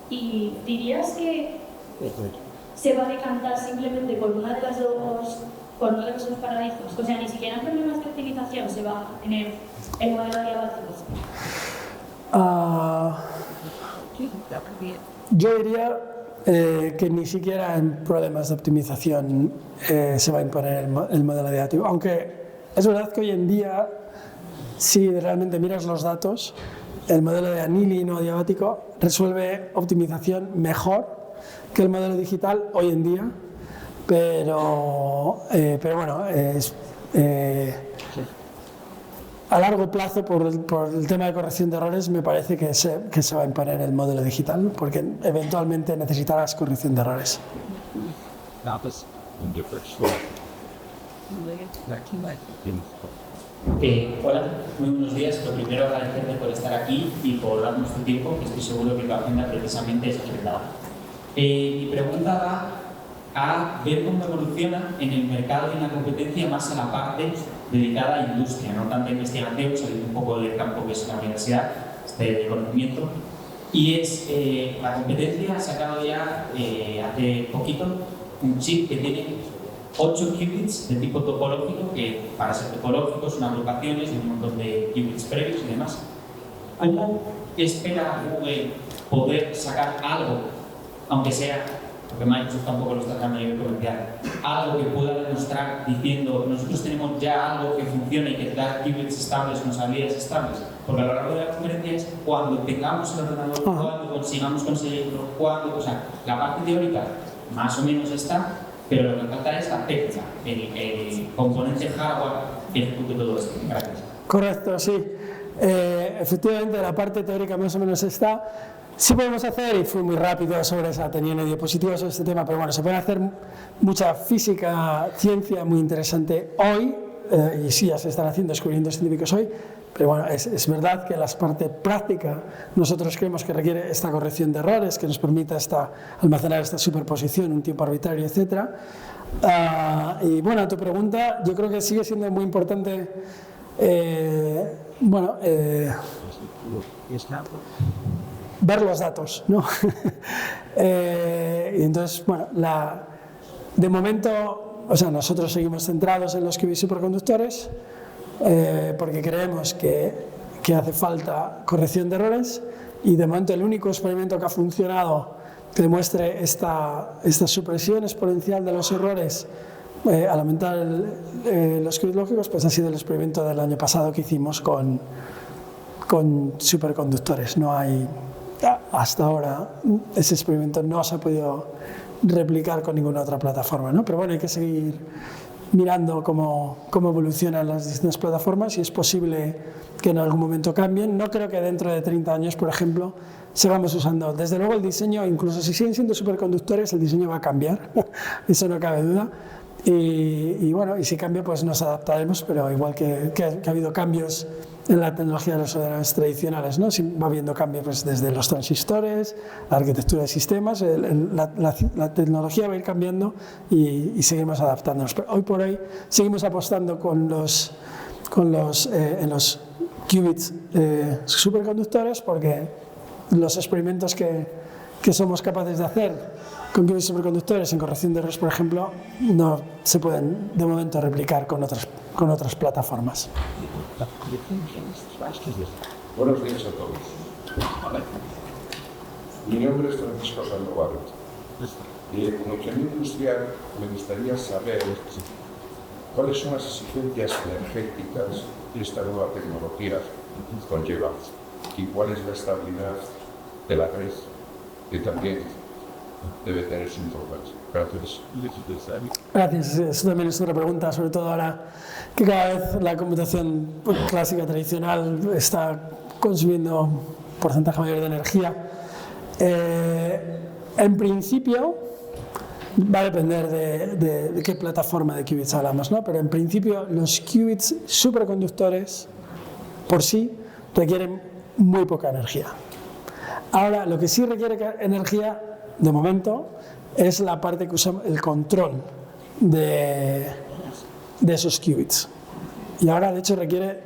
¿Y dirías que se va a decantar simplemente por una de las dos, por uno de los dos paradigmas? O sea, ni siquiera en problemas de optimización se va a tener el modelo adiabático. Yo diría que ni siquiera en problemas de optimización se va a imponer el modelo adiabático, aunque es verdad que hoy en día, si realmente miras los datos, el modelo de annealing no adiabático resuelve optimización mejor que el modelo digital hoy en día, pero bueno, a largo plazo, por el tema de corrección de errores, me parece que se va a imponer el modelo digital, porque eventualmente necesitarás corrección de errores. Hola, muy buenos días. Lo primero, agradecerte por estar aquí y por darnos tu tiempo, que estoy seguro que tu agenda precisamente es agendada. Mi pregunta va a ver cómo evoluciona en el mercado y en la competencia más a la parte dedicada a industria, no tanto a investigación, saliendo un poco del campo que es la universidad, de conocimiento. Y es, la competencia ha sacado ya hace poquito un chip que tiene 8 qubits de tipo topológico, que para ser topológicos son agrupaciones de un montón de qubits previos y demás. ¿Cómo espera Google poder sacar algo, aunque sea, porque Microsoft tampoco lo está sacando a nivel comercial, algo que pueda demostrar diciendo nosotros tenemos ya algo que funcione y que da qubits estables con salidas estables? Porque a lo largo de la conferencia es cuando tengamos el ordenador, cuando consigamos conseguirlo, cuando, o sea, la parte teórica más o menos está, pero lo que falta es la técnica, el componente hardware que ejecute todo esto. Gracias. Correcto, sí. Efectivamente, la parte teórica más o menos está. Sí podemos hacer, y fui muy rápido sobre esa, tenía una diapositiva sobre este tema, pero bueno, se puede hacer mucha física, ciencia muy interesante hoy, y sí, ya se están haciendo descubrimientos científicos hoy, pero bueno, es verdad que la parte práctica nosotros creemos que requiere esta corrección de errores, que nos permita almacenar esta superposición, un tiempo arbitrario, etc. Y bueno, a tu pregunta, yo creo que sigue siendo muy importante, ver los datos, ¿no? Y entonces, bueno, de momento, o sea, nosotros seguimos centrados en los qubits superconductores, porque creemos que hace falta corrección de errores, y de momento el único experimento que ha funcionado que demuestre esta supresión exponencial de los errores al aumentar los qubits lógicos, pues ha sido el experimento del año pasado que hicimos con superconductores. No hay, hasta ahora, ese experimento no se ha podido replicar con ninguna otra plataforma, ¿no? Pero bueno, hay que seguir mirando cómo evolucionan las distintas plataformas, y es posible que en algún momento cambien. No creo que dentro de 30 años, por ejemplo, sigamos usando. Desde luego el diseño, incluso si siguen siendo superconductores, el diseño va a cambiar, eso no cabe duda. Y bueno, y si cambia, pues nos adaptaremos, pero igual que ha habido cambios en la tecnología de los ordenadores tradicionales, ¿no? Si va habiendo cambios, pues, desde los transistores, la arquitectura de sistemas, la tecnología va a ir cambiando, y seguimos adaptándonos. Pero hoy por hoy seguimos apostando en los qubits superconductores, porque los experimentos que somos capaces de hacer con qubits superconductores en corrección de errores, por ejemplo, no se pueden de momento replicar con otras plataformas. Buenos días a todos. Mi nombre es Francisco Sandoval. Y como ingeniero industrial me gustaría saber cuáles son las exigencias energéticas que esta nueva tecnología conlleva y cuál es la estabilidad de la red que también debe tener su importancia. Gracias. Gracias. Eso también es otra pregunta, sobre todo ahora que cada vez la computación clásica tradicional está consumiendo un porcentaje mayor de energía. En principio, va a depender de qué plataforma de qubits hablamos, ¿no? Pero en principio los qubits superconductores por sí requieren muy poca energía. Ahora, lo que sí requiere energía, de momento, es la parte que usa el control de esos qubits. Y ahora, de hecho, requiere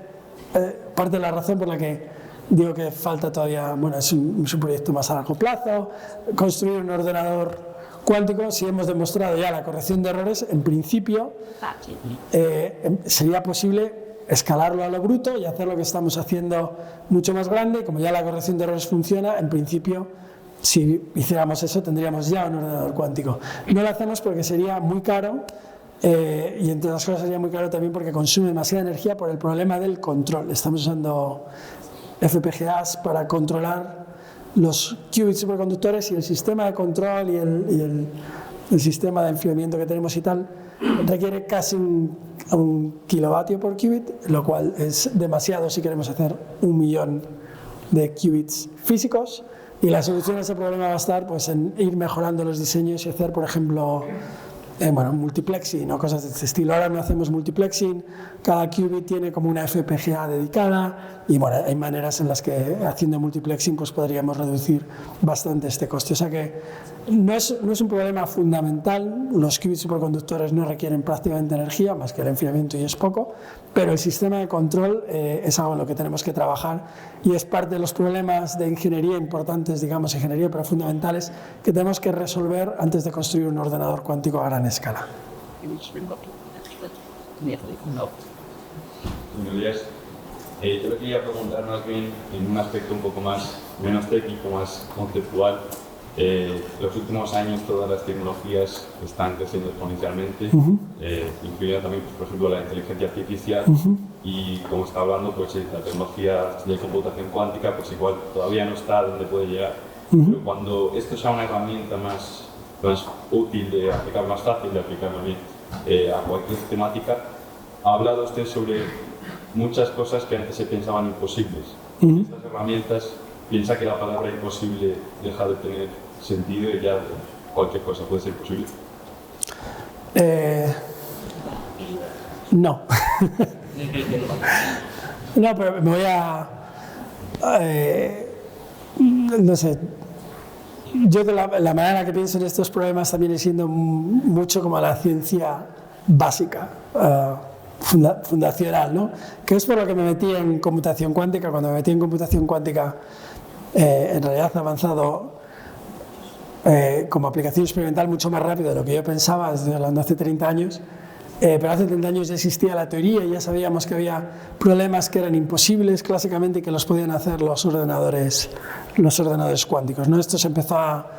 parte de la razón por la que digo que falta todavía, bueno, es un proyecto más a largo plazo, construir un ordenador cuántico. Si hemos demostrado ya la corrección de errores, en principio sería posible escalarlo a lo bruto y hacer lo que estamos haciendo mucho más grande. Como ya la corrección de errores funciona, en principio, si hiciéramos eso, tendríamos ya un ordenador cuántico. No lo hacemos porque sería muy caro, y entre otras cosas sería muy caro también porque consume demasiada energía por el problema del control. Estamos usando FPGAs para controlar los qubits superconductores, y el sistema de control y el sistema de enfriamiento que tenemos y tal requiere casi un kilovatio por qubit, lo cual es demasiado si queremos hacer 1 millón de qubits físicos. Y la solución a ese problema va a estar pues, en ir mejorando los diseños y hacer, por ejemplo, multiplexing o cosas de este estilo. Ahora no hacemos multiplexing, cada qubit tiene como una FPGA dedicada y bueno, hay maneras en las que haciendo multiplexing pues podríamos reducir bastante este coste. O sea que no es un problema fundamental, los qubits superconductores no requieren prácticamente energía, más que el enfriamiento y es poco, pero el sistema de control es algo en lo que tenemos que trabajar y es parte de los problemas de ingeniería importantes, digamos ingeniería, pero fundamentales, que tenemos que resolver antes de construir un ordenador cuántico a gran escala. Buenos días. Yo le quería preguntar más bien en un aspecto un poco menos técnico, más conceptual. Los últimos años todas las tecnologías están creciendo exponencialmente, incluida también, pues, por ejemplo, la inteligencia artificial y como está hablando, pues la tecnología de computación cuántica, pues igual todavía no está donde puede llegar. Pero cuando esto sea una herramienta más útil de aplicar, más fácil de aplicar también a cualquier temática, ha hablado usted sobre muchas cosas que antes se pensaban imposibles. Estas herramientas, piensa que la palabra imposible deja de tener sentido y ya cualquier cosa puede ser posible. No. No, pero me voy a... no sé. Yo de la manera en la que pienso en estos problemas también es siendo mucho como la ciencia básica, fundacional, ¿no? Que es por lo que me metí en computación cuántica. Cuando me metí en computación cuántica, en realidad ha avanzado como aplicación experimental mucho más rápido de lo que yo pensaba, estoy hablando hace 30 años, pero hace 30 años ya existía la teoría y ya sabíamos que había problemas que eran imposibles clásicamente y que los podían hacer los ordenadores cuánticos, ¿no? Esto se empezó a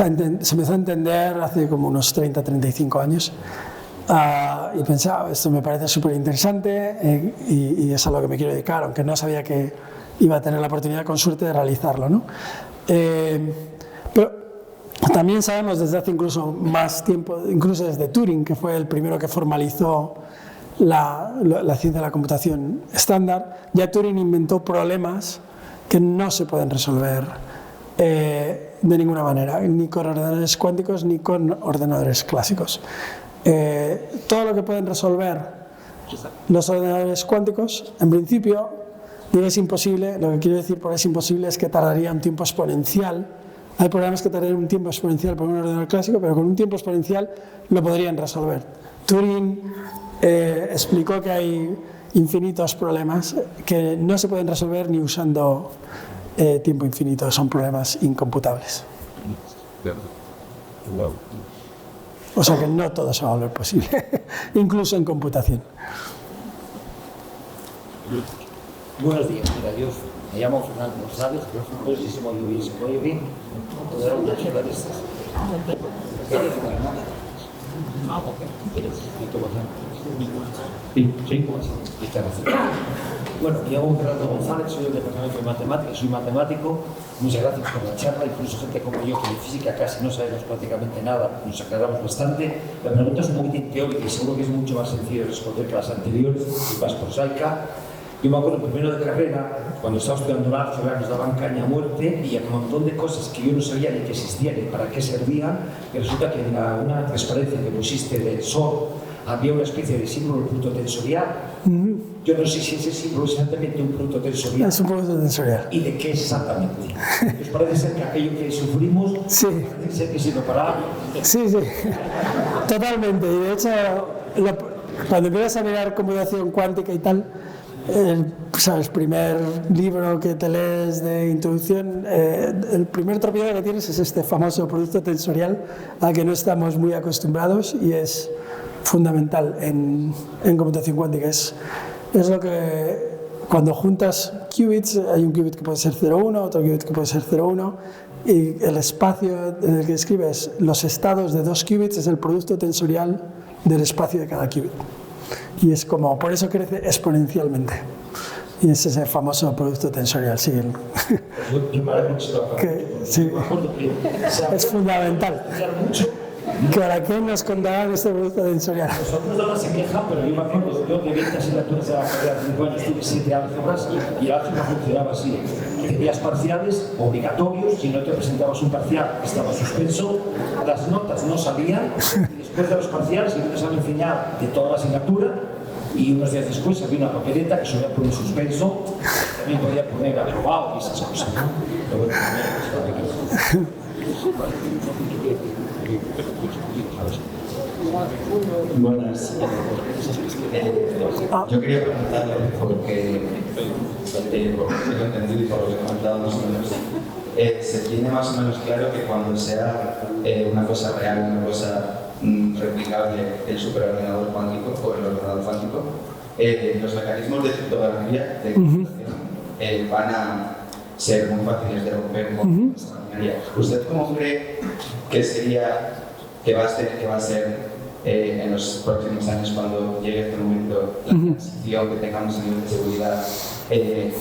entender hace como unos 30-35 años. Y pensaba, esto me parece súper interesante y es a lo que me quiero dedicar, aunque no sabía que iba a tener la oportunidad con suerte de realizarlo, ¿no? Pero también sabemos desde hace incluso más tiempo, incluso desde Turing, que fue el primero que formalizó la ciencia de la computación estándar, ya Turing inventó problemas que no se pueden resolver de ninguna manera, ni con ordenadores cuánticos ni con ordenadores clásicos. Todo lo que pueden resolver los ordenadores cuánticos, en principio, digo es imposible. Lo que quiero decir por es imposible es que tardaría un tiempo exponencial. Hay programas que tardarían un tiempo exponencial por un ordenador clásico, pero con un tiempo exponencial lo podrían resolver. Turing explicó que hay infinitos problemas que no se pueden resolver ni usando tiempo infinito, son problemas incomputables. O sea que no todo se va a volver posible, incluso en computación. Buenos días, mira, yo me llamo Fernando González, no sé si se me oye bien, ¿se me oye bien? ¿Puedo dar una charla de estas? Bueno, me llamo Fernando González, soy del Departamento de Matemáticas, soy matemático. Muchas gracias por la charla, incluso gente como yo que de física casi no sabemos prácticamente nada, nos aclaramos bastante. La pregunta es un poquitín teórica y seguro que es mucho más sencillo de responder que las anteriores y más prosaica. Yo me acuerdo primero de carrera, cuando estaba estudiando álgebra nos daban caña a muerte y un montón de cosas que yo no sabía ni que existían ni para qué servían, y resulta que en una transparencia que pusiste del SOR había una especie de símbolo del producto tensorial. Yo no sé si ese símbolo es exactamente un producto tensorial. Es un producto tensorial. ¿Y de qué es exactamente? ¿Os parece ser que aquello que sufrimos parece ser que sirve para algo? Sí, totalmente. Y de hecho, cuando empiezas a mirar computación cuántica y tal, el primer libro que te lees de introducción, el primer tropiezo que tienes es este famoso producto tensorial al que no estamos muy acostumbrados y es fundamental en computación cuántica. Es lo que cuando juntas qubits, hay un qubit que puede ser 0,1, otro qubit que puede ser 0,1 y el espacio en el que escribes los estados de dos qubits es el producto tensorial del espacio de cada qubit. Y es como, por eso crece exponencialmente. Y es ese famoso producto tensorial, sí. Es fundamental. que ahora que nos contará de este producto tensorial. Los alumnos de ahora se quejan, pero yo me acuerdo, yo que 20 asignaturas de la carrera de 5 años, tuve 7 álgebras y el álgebra funcionaba así. Tenías parciales obligatorios, si no te presentabas un parcial estaba suspenso, las notas no salían y después de los parciales había un examen final de toda la asignatura y unos días después había una papeleta que solía poner suspenso, también podía poner aprobado y esas cosas, ¿no? Pero bueno, buenas. Yo quería preguntarle, porque por lo que he entendido y por lo que he comentado más o menos, se tiene más o menos claro que cuando sea una cosa real, una cosa replicable el superordenador cuántico o el ordenador cuántico, los mecanismos de criptografía de computación van a ser muy fáciles de romper con esta maquinaria. ¿Usted cómo cree que va a ser en los próximos años cuando llegue este momento la transición que tengamos a nivel de seguridad de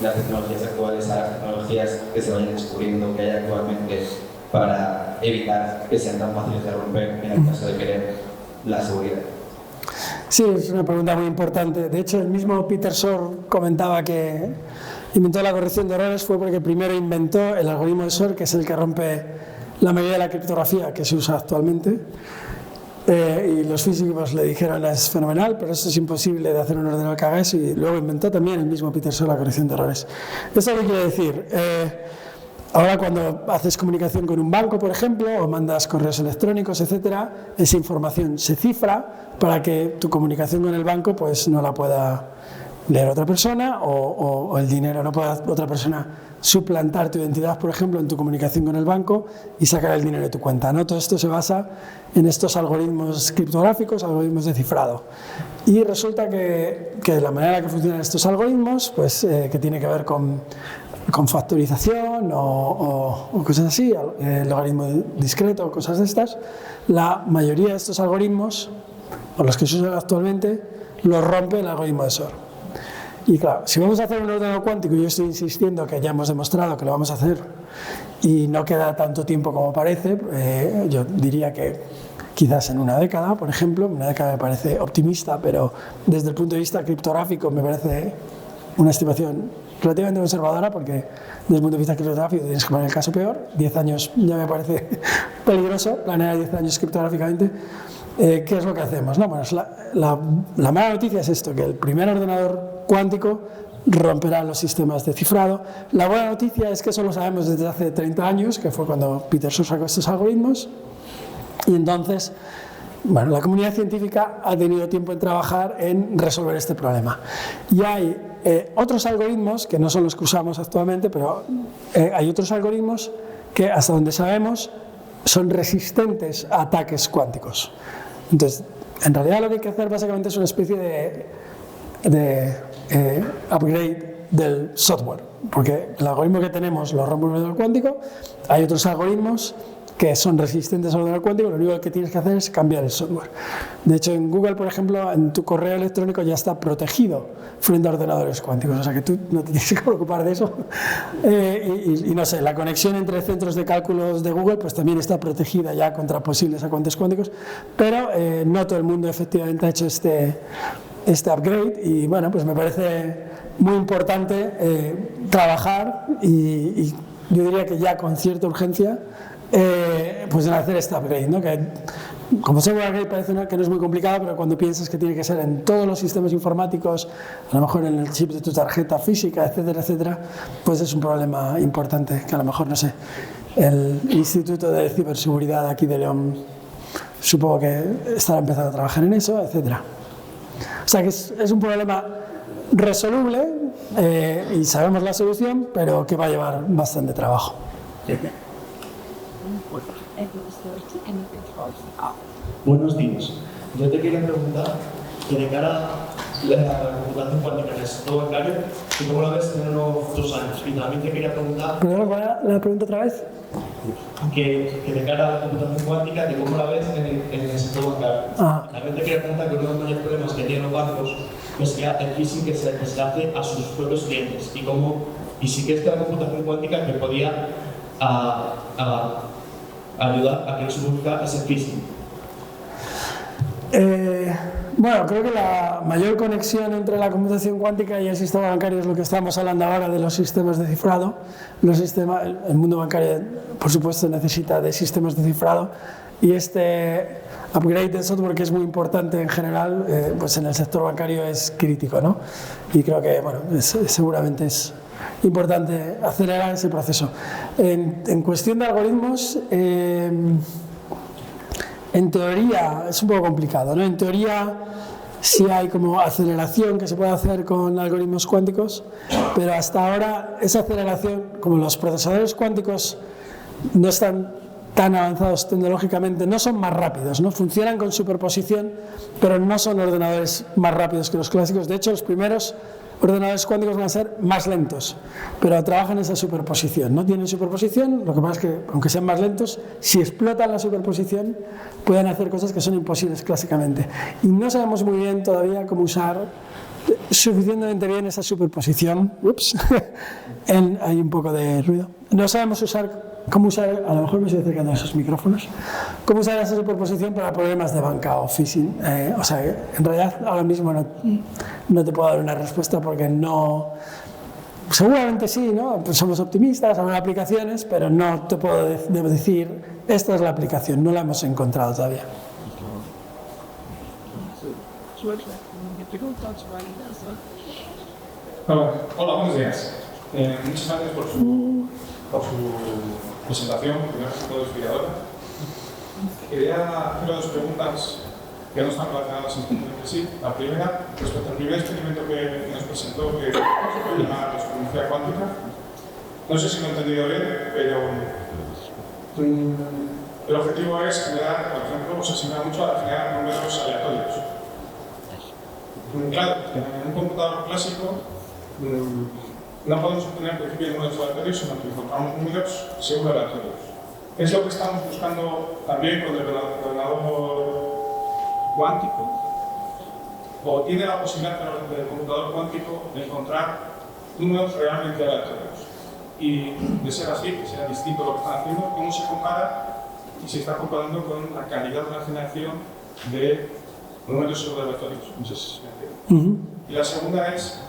las tecnologías actuales a las tecnologías que se vayan descubriendo que hay actualmente para evitar que sean tan fáciles de romper en el caso de querer la seguridad? Sí, es una pregunta muy importante. De hecho, el mismo Peter Shor comentaba que inventó la corrección de errores fue porque primero inventó el algoritmo de Shor, que es el que rompe la mayoría de la criptografía que se usa actualmente. Y los físicos le dijeron es fenomenal, pero eso es imposible de hacer un ordenador que haga eso, y luego inventó también el mismo Peter Shor la corrección de errores. ¿Eso qué quiere decir? Ahora cuando haces comunicación con un banco, por ejemplo, o mandas correos electrónicos, etcétera, esa información se cifra para que tu comunicación con el banco pues no la pueda leer otra persona o el dinero no pueda otra persona suplantar tu identidad, por ejemplo, en tu comunicación con el banco y sacar el dinero de tu cuenta, ¿no? Todo esto se basa en estos algoritmos criptográficos, algoritmos de cifrado. Y resulta que la manera en la que funcionan estos algoritmos, pues que tiene que ver con factorización o cosas así, logaritmo discreto o cosas de estas, la mayoría de estos algoritmos, o los que se usan actualmente, los rompe el algoritmo de Shor. Y claro, si vamos a hacer un ordenador cuántico, y yo estoy insistiendo que ya hemos demostrado que lo vamos a hacer y no queda tanto tiempo como parece, yo diría que quizás en una década, por ejemplo, una década me parece optimista, pero desde el punto de vista criptográfico me parece una estimación relativamente conservadora, porque desde el punto de vista criptográfico tienes que poner el caso peor. 10 años ya me parece peligroso, planear 10 años criptográficamente. ¿Qué es lo que hacemos? No, bueno, la mala noticia es esto, que el primer ordenador cuántico romperá los sistemas de cifrado. La buena noticia es que eso lo sabemos desde hace 30 años, que fue cuando Peter Shor sacó estos algoritmos, y entonces, bueno, la comunidad científica ha tenido tiempo en trabajar en resolver este problema. Y hay otros algoritmos, que no son los que usamos actualmente, pero hay otros algoritmos que, hasta donde sabemos, son resistentes a ataques cuánticos. Entonces, en realidad lo que hay que hacer básicamente es una especie de upgrade del software, porque el algoritmo que tenemos lo rompe un ordenador cuántico, hay otros algoritmos que son resistentes al ordenador cuántico, lo único que tienes que hacer es cambiar el software. De hecho, en Google, por ejemplo, en tu correo electrónico ya está protegido frente a ordenadores cuánticos, o sea que tú no te tienes que preocupar de eso. Y no sé, la conexión entre centros de cálculos de Google pues también está protegida ya contra posibles ataques cuánticos, pero no todo el mundo efectivamente ha hecho este upgrade, y bueno, pues me parece muy importante trabajar y yo diría que ya con cierta urgencia pues en hacer este upgrade, ¿no? Que como software upgrade parece que no es muy complicado, pero cuando piensas que tiene que ser en todos los sistemas informáticos, a lo mejor en el chip de tu tarjeta física, etcétera, etcétera, pues es un problema importante que a lo mejor, no sé, el Instituto de Ciberseguridad aquí de León supongo que estará empezando a trabajar en eso, etcétera. O sea que es un problema resoluble y sabemos la solución, pero que va a llevar bastante trabajo. Buenos días. Yo te quería preguntar que de cara a la computación cuántica en el sector bancario, que cómo la ves en unos 2 años. Y también te quería preguntar... ¿Perdón, cuál era la pregunta otra vez? Que de cara a la computación cuántica, que cómo la ves en el sector bancario. También te quería preguntar que uno de los mayores problemas que tienen los bancos pues que el phishing que se hace a sus propios clientes. Y si crees que la computación cuántica que podía ayudar a que no se produzca ese phishing? Bueno, creo que la mayor conexión entre la computación cuántica y el sistema bancario es lo que estamos hablando ahora de los sistemas de cifrado. El mundo bancario, por supuesto, necesita de sistemas de cifrado y este upgrade de software, que es muy importante en general, pues en el sector bancario es crítico, ¿no? Y creo que, bueno, seguramente es importante acelerar ese proceso. En cuestión de algoritmos, en teoría es un poco complicado, ¿no? En teoría sí hay como aceleración que se puede hacer con algoritmos cuánticos, pero hasta ahora esa aceleración, como los procesadores cuánticos no están tan avanzados tecnológicamente, no son más rápidos, ¿no? Funcionan con superposición, pero no son ordenadores más rápidos que los clásicos. De hecho, los primeros ordenadores cuánticos van a ser más lentos, pero trabajan esa superposición. No tienen superposición, lo que pasa es que, aunque sean más lentos, si explotan la superposición, pueden hacer cosas que son imposibles clásicamente. Y no sabemos muy bien todavía cómo usar suficientemente bien esa superposición. Ups, hay un poco de ruido. No sabemos cómo usar, a lo mejor me estoy acercando a esos micrófonos, cómo usar esa superposición para problemas de banca o phishing. O sea, en realidad ahora mismo no te puedo dar una respuesta porque no... Seguramente sí, ¿no? Pues somos optimistas, habrá aplicaciones, pero no te puedo decir, esta es la aplicación, no la hemos encontrado todavía. Hola, buenos días. Muchas gracias por su presentación, que me ha resultado inspiradora. Quería hacer dos preguntas que no están relacionadas entre sí. La primera, respecto al primer experimento que nos presentó, que se puede llamar exponencia cuántica. No sé si lo he entendido bien, pero el objetivo es generar, por ejemplo, se asimila mucho a generar números aleatorios. Claro, en un computador clásico no podemos obtener en principio números aleatorios, sino que encontramos números seguro aleatorios. Es lo que estamos buscando también con el ordenador cuántico, o tiene la posibilidad del computador cuántico de encontrar números realmente aleatorios. Y de ser así, que sea distinto a lo que están haciendo, ¿cómo se compara y se está comparando con la calidad de la generación de números sobre aleatorios? No sé si me entiendo. Y la segunda es,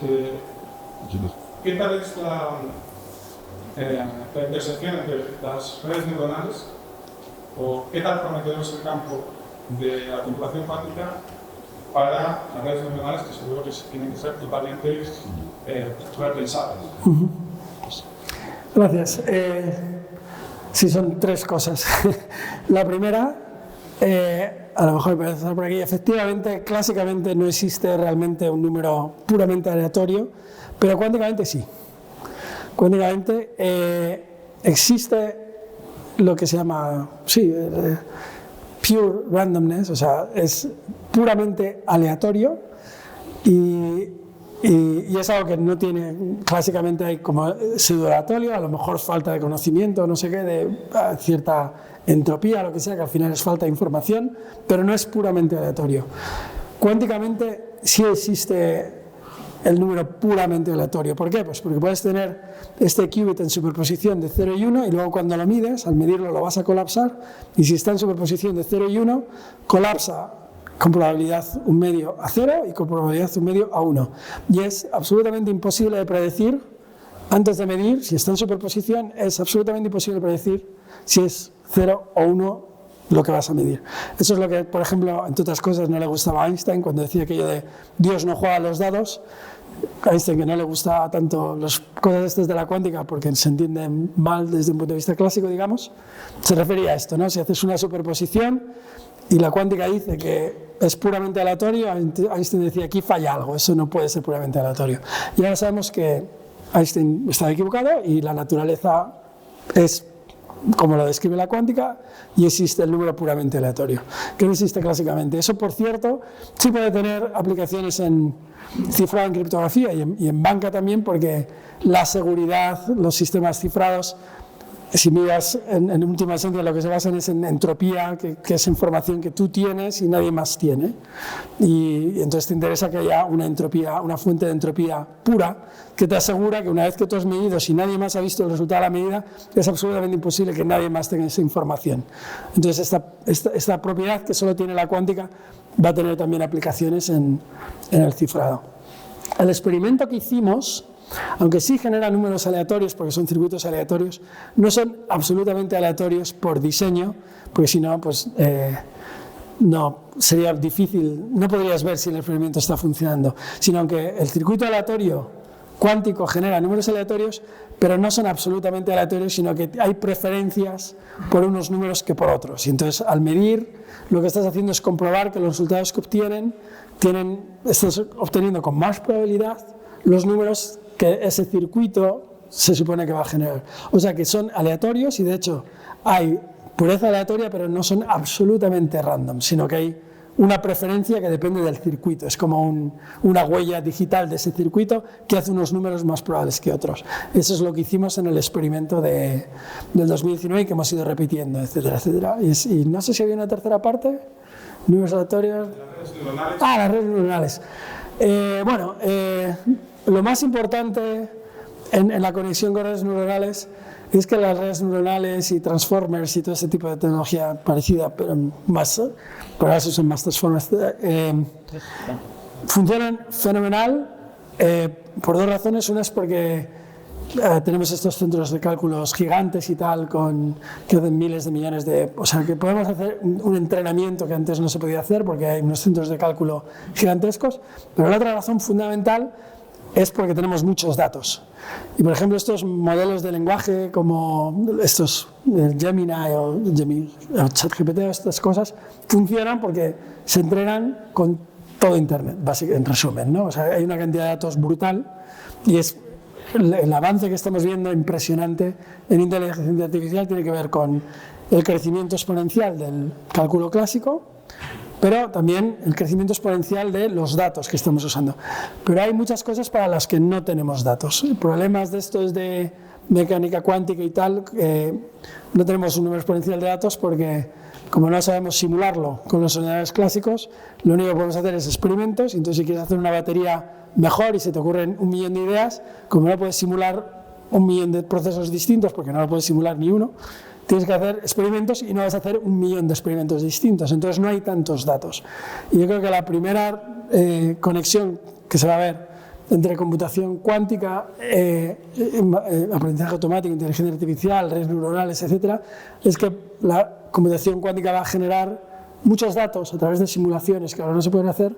¿qué tal es la intersección entre las redes neuronales, o qué tal prometedor es el campo de la computación cuántica para las redes neuronales, que seguro que tienen que ser totalmente repensadas? Gracias. Sí, son tres cosas. La primera, a lo mejor voy a empezar por aquí. Efectivamente, clásicamente no existe realmente un número puramente aleatorio, pero cuánticamente sí. Cuánticamente existe lo que se llama, pure randomness, o sea, es puramente aleatorio y es algo que no tiene, clásicamente hay como pseudo-aleatorio, a lo mejor falta de conocimiento, no sé qué, de cierta entropía, lo que sea, que al final es falta de información, pero no es puramente aleatorio. Cuánticamente sí existe el número puramente aleatorio. ¿Por qué? Pues porque puedes tener este qubit en superposición de 0 y 1 y luego cuando lo mides, al medirlo lo vas a colapsar, y si está en superposición de 0 y 1, colapsa con probabilidad 1 medio a 0 y con probabilidad 1 medio a 1. Y es absolutamente imposible de predecir, antes de medir, si está en superposición, es absolutamente imposible de predecir si es 0 o 1 lo que vas a medir. Eso es lo que, por ejemplo, entre otras cosas, no le gustaba a Einstein cuando decía aquello de Dios no juega a los dados. A Einstein, que no le gustaba tanto las cosas estas de la cuántica porque se entienden mal desde un punto de vista clásico, digamos, se refería a esto, ¿no? Si haces una superposición y la cuántica dice que es puramente aleatorio, Einstein decía, aquí falla algo, eso no puede ser puramente aleatorio. Y ahora sabemos que Einstein estaba equivocado y la naturaleza es como lo describe la cuántica y existe el número puramente aleatorio, que no existe clásicamente. Eso, por cierto, sí puede tener aplicaciones en cifrado, en criptografía y en banca también, porque la seguridad, los sistemas cifrados si miras en última instancia lo que se basan es en entropía, que es información que tú tienes y nadie más tiene. Y entonces te interesa que haya una entropía, una fuente de entropía pura que te asegura que una vez que tú has medido, si nadie más ha visto el resultado de la medida, es absolutamente imposible que nadie más tenga esa información. Entonces esta propiedad que solo tiene la cuántica va a tener también aplicaciones en el cifrado. El experimento que hicimos, aunque sí genera números aleatorios, porque son circuitos aleatorios, no son absolutamente aleatorios por diseño, porque si no, pues no, sería difícil, no podrías ver si el experimento está funcionando, sino que el circuito aleatorio cuántico genera números aleatorios, pero no son absolutamente aleatorios, sino que hay preferencias por unos números que por otros. Y entonces, al medir, lo que estás haciendo es comprobar que los resultados que estás obteniendo con más probabilidad los números que ese circuito se supone que va a generar. O sea que son aleatorios y de hecho hay pureza aleatoria, pero no son absolutamente random, sino que hay una preferencia que depende del circuito. Es como una huella digital de ese circuito que hace unos números más probables que otros. Eso es lo que hicimos en el experimento del 2019 y que hemos ido repitiendo, etcétera, etcétera. Y no sé si había una tercera parte. Números aleatorios. Las redes neuronales. Lo más importante en la conexión con redes neuronales es que las redes neuronales y transformers y todo ese tipo de tecnología parecida, pero ahora se usan más transformers, funcionan fenomenal por dos razones. Una es porque tenemos estos centros de cálculos gigantes y tal, que hacen miles de millones de... O sea, que podemos hacer un entrenamiento que antes no se podía hacer porque hay unos centros de cálculo gigantescos, pero la otra razón fundamental es porque tenemos muchos datos. Y por ejemplo, estos modelos de lenguaje como estos Gemini o ChatGPT o estas cosas funcionan porque se entrenan con todo Internet, básicamente, en resumen, ¿no? O sea, hay una cantidad de datos brutal y es el avance que estamos viendo impresionante en inteligencia artificial tiene que ver con el crecimiento exponencial del cálculo clásico, pero también el crecimiento exponencial de los datos que estamos usando. Pero hay muchas cosas para las que no tenemos datos. Problemas de estos de mecánica cuántica y tal, no tenemos un número exponencial de datos porque, como no sabemos simularlo con los ordenadores clásicos, lo único que podemos hacer es experimentos. Entonces, si quieres hacer una batería mejor y se te ocurren 1 millón de ideas, como no puedes simular 1 millón de procesos distintos, porque no lo puedes simular ni uno, tienes que hacer experimentos y no vas a hacer 1 millón de experimentos distintos. Entonces no hay tantos datos. Y yo creo que la primera conexión que se va a ver entre computación cuántica, aprendizaje automático, inteligencia artificial, redes neuronales, etcétera, es que la computación cuántica va a generar muchos datos a través de simulaciones que ahora no se pueden hacer,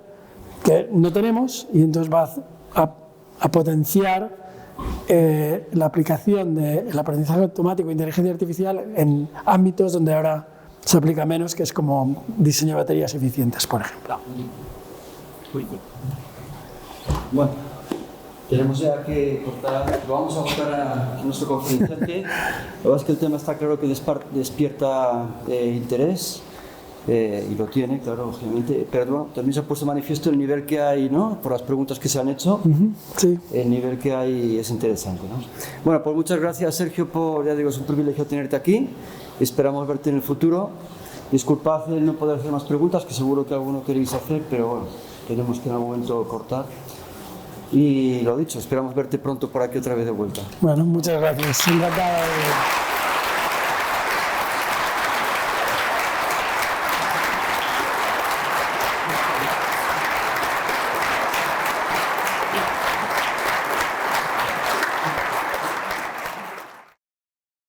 que no tenemos, y entonces va a potenciar la aplicación del aprendizaje automático e inteligencia artificial en ámbitos donde ahora se aplica menos, que es como diseño de baterías eficientes, por ejemplo. Bueno, tenemos ya que cortar, lo vamos a cortar a nuestro conferenciante. La verdad es que el tema está claro que despierta interés. Y lo tiene, claro, lógicamente, pero bueno, también se ha puesto manifiesto el nivel que hay, ¿no? Por las preguntas que se han hecho, sí. El nivel que hay es interesante, ¿no? Bueno, pues muchas gracias, Sergio, ya digo, es un privilegio tenerte aquí, esperamos verte en el futuro. Disculpad el no poder hacer más preguntas, que seguro que alguno queréis hacer, pero bueno, tenemos que en algún momento cortar. Y lo dicho, esperamos verte pronto por aquí otra vez de vuelta. Bueno, muchas gracias, encantado.